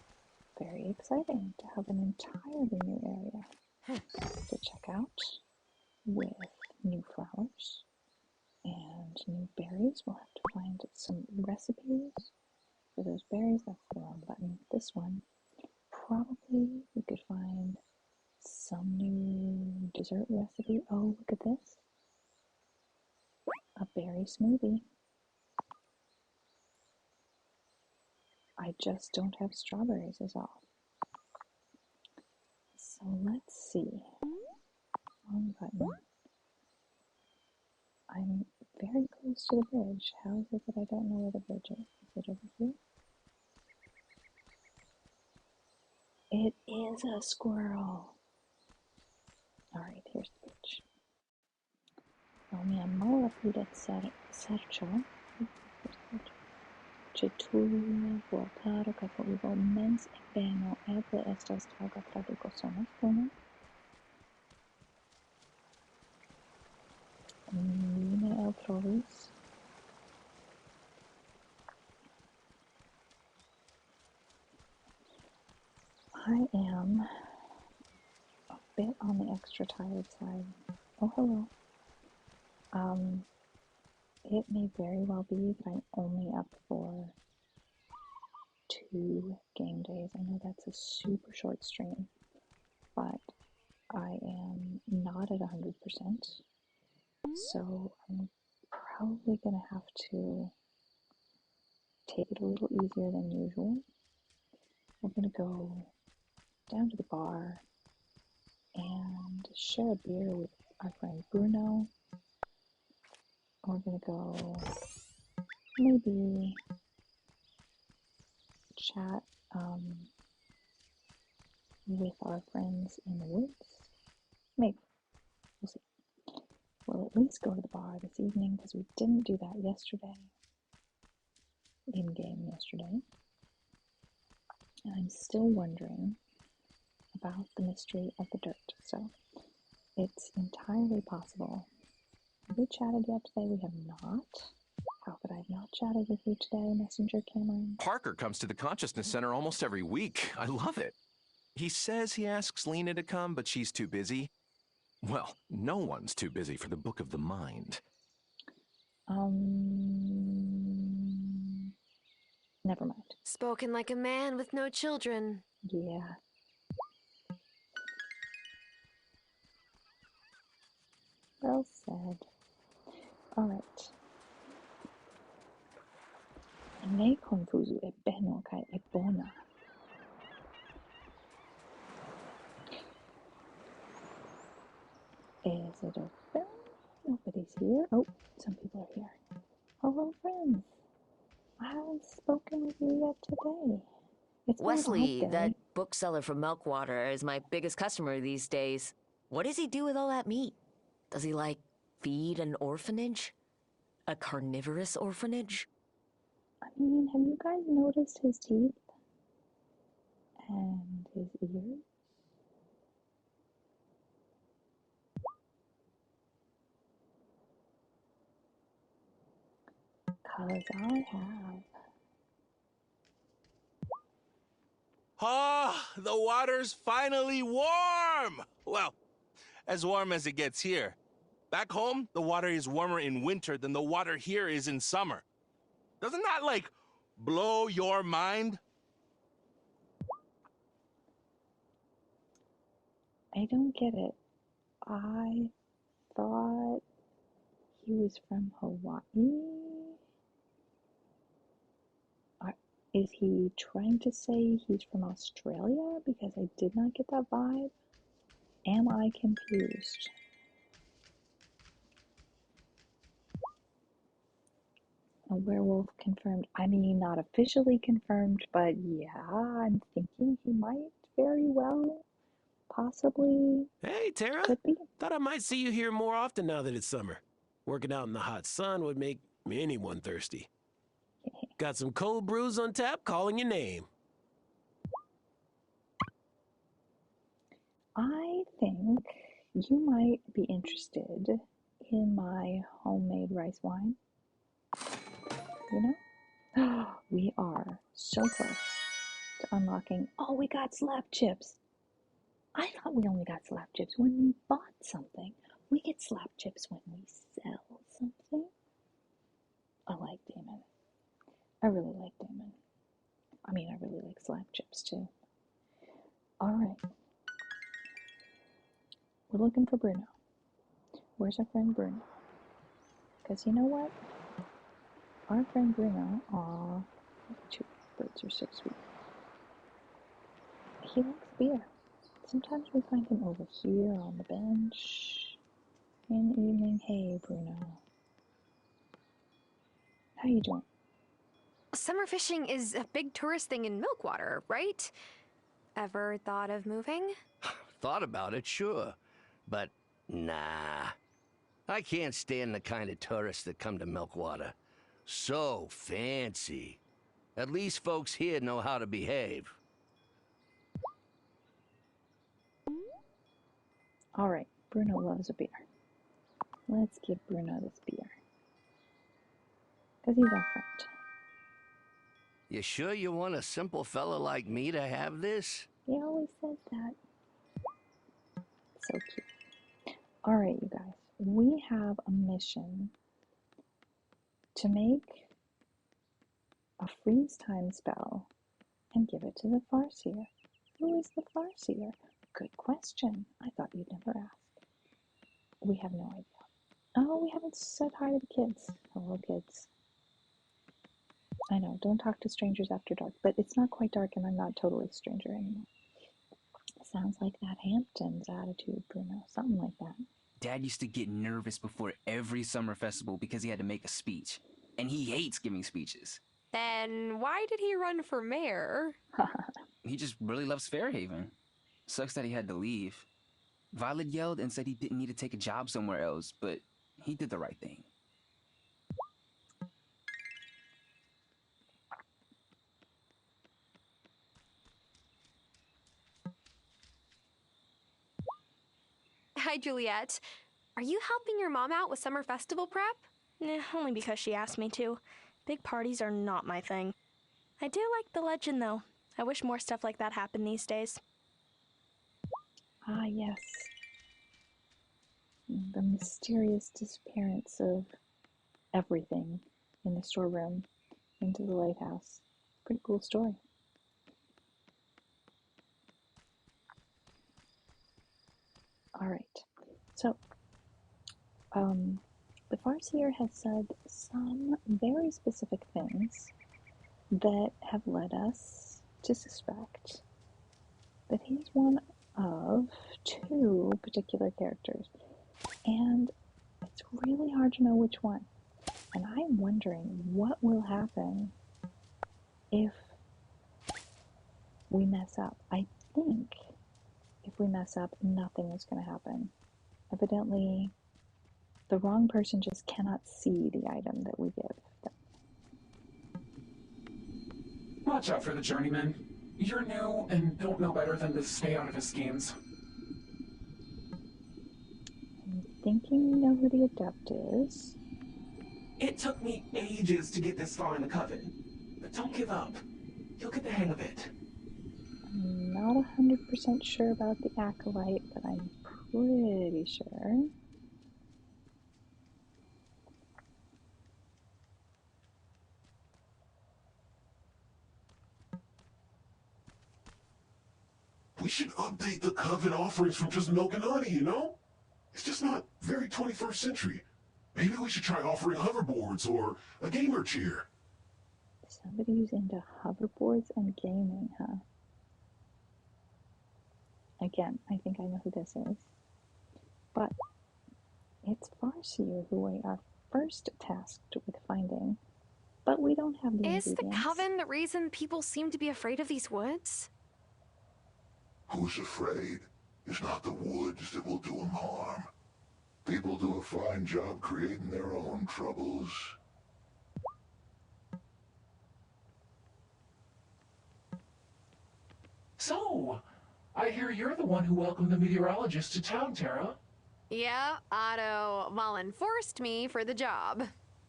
very exciting to have an entirely new area to check out with new flowers and new berries. We'll have to find some recipes for those berries. That's the wrong button. This one, probably we could find some new dessert recipe. Oh, look at this. A berry smoothie. I just don't have strawberries is all. So let's see. Wrong button. I'm very close to the bridge. How is it that I don't know where the bridge is? Is it over here? It is a squirrel. Alright, here's the bridge. Mi amor pide sercio. Ĉe tua vortaro kaj povivo mens ebeno eble estas taŭga traduko sonas bone. Mi ne eltrovis. I am a bit on the extra tired side. Oh, hello. It may very well be that I'm only up for 2 game days. I know that's a super short stream, but I am not at 100%, so I'm probably gonna have to take it a little easier than usual. We're gonna go down to the bar and share a beer with our friend Bruno. We're gonna go maybe chat with our friends in the woods. Maybe. We'll see. We'll at least go to the bar this evening because we didn't do that yesterday. In-game yesterday. And I'm still wondering about the mystery of the dirt. So it's entirely possible. Have we chatted yet today? We have not. How could I have not chatted with you today, Messenger Cameron? Parker comes to the Consciousness Center almost every week. I love it. He says he asks Lena to come, but she's too busy. Well, no one's too busy for the Book of the Mind. Never mind. Spoken like a man with no children. Yeah. Well said. Alright. Ne confuzu e beno kai e bona. Is it open? Nobody's here. Oh, some people are here. Hello, friends. I haven't spoken with you yet today. It's been Wesley, a that day. bookseller from Milkwater, is my biggest customer these days. What does he do with all that meat? Does he, like, feed an orphanage? A carnivorous orphanage? I mean, have you guys noticed his teeth? And his ears? Cause I have. Ah, the water's finally warm! Well, as warm as it gets here. Back home, the water is warmer in winter than the water here is in summer. Doesn't that, like, blow your mind? I don't get it. I thought he was from Hawaii. Is he trying to say he's from Australia? Because I did not get that vibe. Am I confused? A werewolf confirmed. I mean, not officially confirmed, but yeah, I'm thinking he might very well, possibly. Hey, Tara. Could be. Thought I might see you here more often now that it's summer. Working out in the hot sun would make anyone thirsty. Got some cold brews on tap calling your name. I think you might be interested in my homemade rice wine. You know? We are so close to unlocking. Oh, we got slap chips. I thought we only got slap chips when we bought something. We get slap chips when we sell something. I like Damon. I really like Damon. I mean, I really like slap chips too. Alright. We're looking for Bruno. Where's our friend Bruno? Because you know what? Our friend Bruno, aw, two birds are so sweet. He likes beer. Sometimes we find him over here on the bench in the evening. Hey, Bruno. How you doing? Summer fishing is a big tourist thing in Milkwater, right? Ever thought of moving? Thought about it, sure. But, nah. I can't stand the kind of tourists that come to Milkwater. So fancy. At least folks here know how to behave. Alright, Bruno loves a beer. Let's give Bruno this beer. Because he's our friend. You sure you want a simple fella like me to have this? He always says that. So cute. Alright, you guys. We have a mission to make a freeze time spell and give it to the Farseer. Who is the Farseer? Good question. I thought you'd never ask. We have no idea. Oh, we haven't said hi to the kids. Hello, kids. I know, don't talk to strangers after dark, but it's not quite dark and I'm not totally a stranger anymore. Sounds like that Hampton's attitude, Bruno. Something like that. Dad used to get nervous before every summer festival because he had to make a speech. And he hates giving speeches. Then why did he run for mayor? He just really loves Fairhaven. Sucks that he had to leave. Violet yelled and said he didn't need to take a job somewhere else, but he did the right thing. Hi, Juliet. Are you helping your mom out with summer festival prep? Only because she asked me to. Big parties are not my thing. I do like the legend, though. I wish more stuff like that happened these days. Ah, yes. the mysterious disappearance of everything in the storeroom into the lighthouse. Pretty cool story. All right, so the Farseer has said some very specific things that have led us to suspect that he's one of two particular characters, and it's really hard to know which one. And I'm wondering what will happen if we mess up. I think if we mess up, nothing is going to happen. Evidently, the wrong person just cannot see the item that we give them. Watch out for the journeyman. You're new and don't know better than to stay out of his schemes. I'm thinking we know who the adept is. It took me ages to get this far in the coven, but don't give up. You'll get the hang of it. I'm not 100% sure about the acolyte, but I'm pretty sure. We should update the coven offerings from just milk and honey, you know? It's just not very 21st century. Maybe we should try offering hoverboards or a gamer chair. Somebody who's into hoverboards and gaming, huh? Again, I think I know who this is. But it's Farseer who we are first tasked with finding. But we don't have the ingredients. Is the coven the reason people seem to be afraid of these woods? Who's afraid? It's not the woods that will do them harm. People do a fine job creating their own troubles. So, I hear you're the one who welcomed the meteorologist to town, Tara. Yeah, Otto Mullen forced me for the job.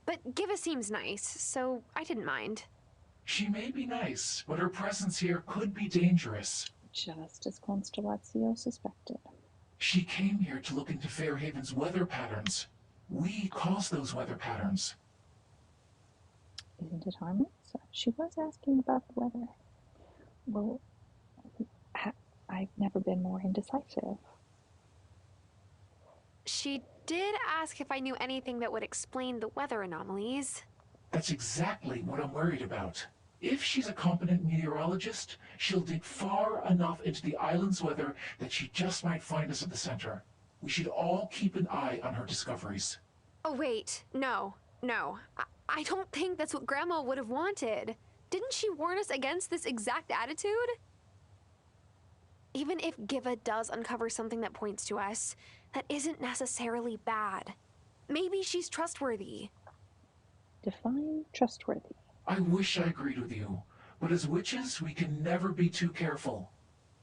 But Giva seems nice, so I didn't mind. She may be nice, but her presence here could be dangerous. Just as Constellatio suspected. She came here to look into Fairhaven's weather patterns. We caused those weather patterns. Isn't it harmless? She was asking about the weather. Well, I've never been more indecisive. She did ask if I knew anything that would explain the weather anomalies. That's exactly what I'm worried about. If she's a competent meteorologist, she'll dig far enough into the island's weather that she just might find us at the center. We should all keep an eye on her discoveries. Oh, wait. No. I don't think that's what Grandma would have wanted. Didn't she warn us against this exact attitude? Even if Giva does uncover something that points to us, that isn't necessarily bad. Maybe she's trustworthy. Define trustworthy. I wish I agreed with you, but as witches, we can never be too careful.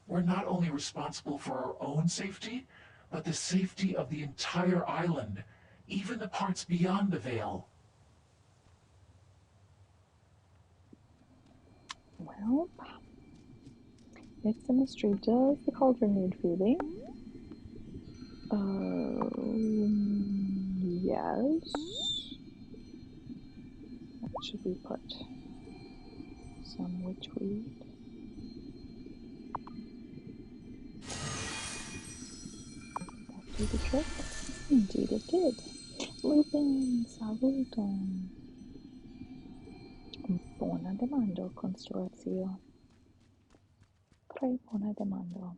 We're not only responsible for our own safety, but the safety of the entire island, even the parts beyond the Veil. Well, it's a mystery. Does the cauldron need feeding? Yes. What should we put? Some witchweed. That do the trick? Indeed it did. Lupin, saluton. Buona demando, Constellatio. Tre buona demando.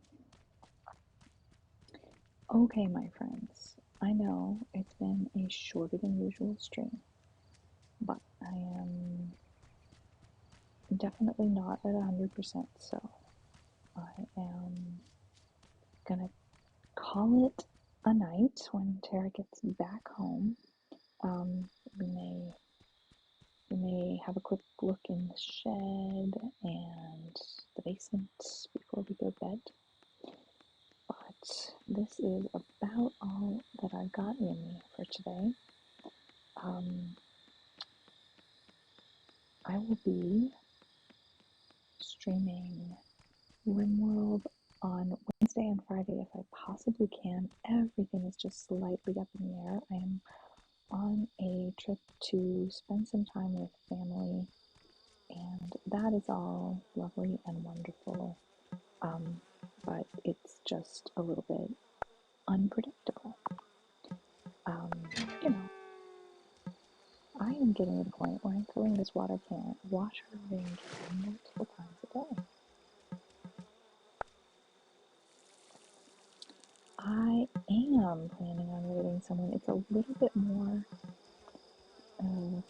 Okay, my friends. I know it's been a shorter than usual stream, but I am definitely not at 100%, so I am gonna call it a night when Tara gets back home. We may have a quick look in the shed and the basement before we go to bed. But this is about all that I've got in me for today. I will be streaming RimWorld on Wednesday and Friday if I possibly can. Everything is just slightly up in the air. I am on a trip to spend some time with family, and that is all lovely and wonderful. But it's just a little bit unpredictable. You know, I am getting to the point where I'm filling this water can, watering multiple times a day. I am planning on rating someone. It's a little bit more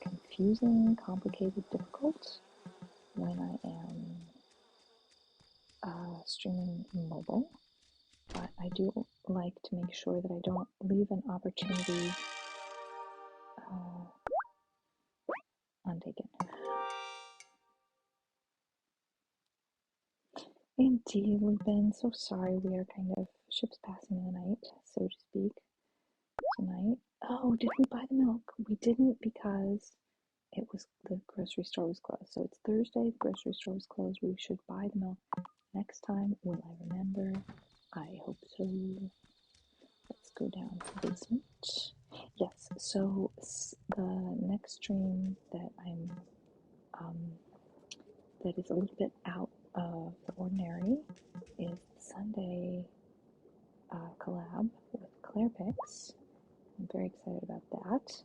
confusing, complicated, difficult when I am streaming mobile, but I do like to make sure that I don't leave an opportunity untaken. Indeed, Lupin, so sorry we are kind of ships passing in the night, so to speak, tonight. Oh, did we buy the milk? We didn't because the grocery store was closed. So it's Thursday, the grocery store was closed. We should buy the milk next time. Will I remember? I hope so. Let's go down to the basement. Yes, so the next stream that that is a little bit out of the ordinary is the Sunday collab with Claire Picks. I'm very excited about that,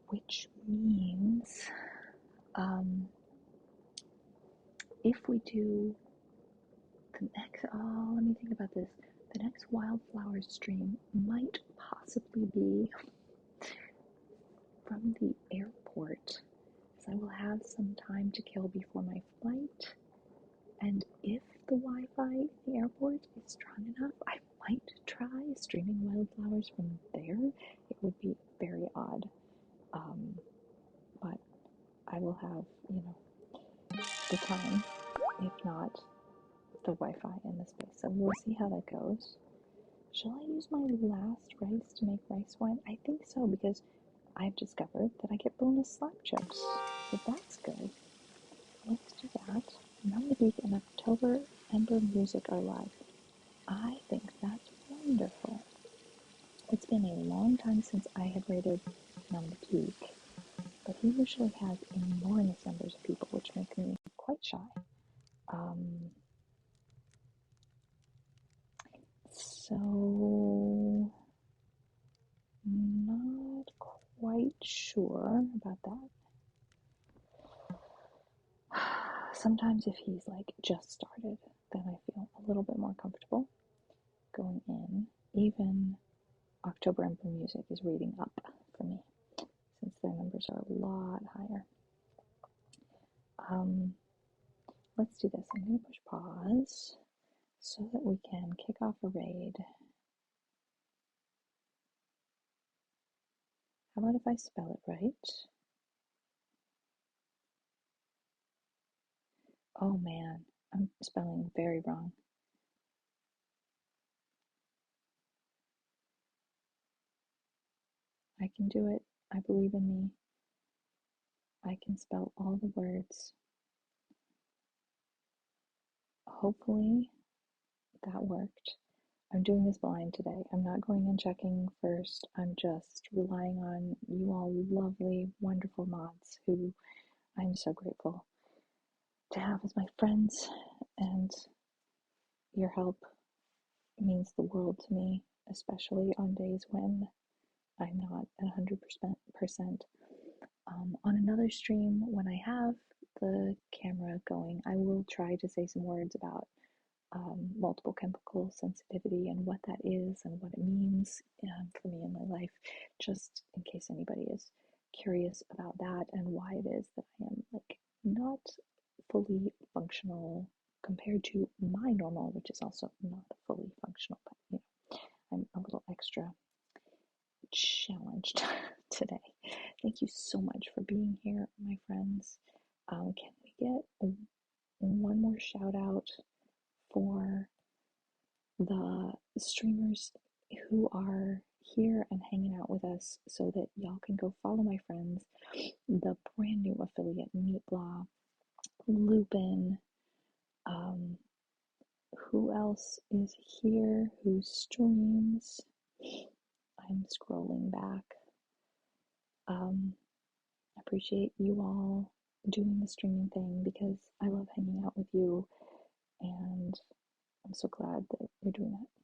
which means if we do the next, let me think about this. The next Wildflowers stream might possibly be from the airport, as I will have some time to kill before my flight. And if the Wi-Fi in the airport is strong enough, I might try streaming Wildflowers from there. It would be very odd, but I will have, the time, if not the Wi-Fi in the space. So we'll see how that goes. Shall I use my last rice to make rice wine? I think so, because I've discovered that I get bonus slap chips. So that's good. Let's do that. Another week in October, Ember Music are live. I think that's wonderful. It's been a long time since I have rated Number Geek, but he usually has enormous numbers of people, which make me quite shy. So, not quite sure about that. Sometimes if he's like just started, then I feel a little bit more comfortable going in. Even October Ember Music is reading up for me, since their numbers are a lot higher. Let's do this. I'm going to push pause so that we can kick off a raid. How about if I spell it right? Oh man, I'm spelling very wrong. I can do it. I believe in me. I can spell all the words. Hopefully that worked. I'm doing this blind today. I'm not going and checking first. I'm just relying on you all lovely, wonderful mods who I'm so grateful to have as my friends, and your help means the world to me, especially on days when I'm not 100%. On another stream, when I have the camera going, I will try to say some words about multiple chemical sensitivity and what that is and what it means for me in my life, just in case anybody is curious about that and why it is that I am like not fully functional compared to my normal, which is also not fully functional, but I'm a little extra challenged today. Thank you so much for being here, my friends. Can we get one more shout out for the streamers who are here and hanging out with us, so that y'all can go follow my friends, the brand new affiliate Meat Blah, Lupin, who else is here who streams. I'm scrolling back. I appreciate you all doing the streaming thing because I love hanging out with you, and I'm so glad that you're doing that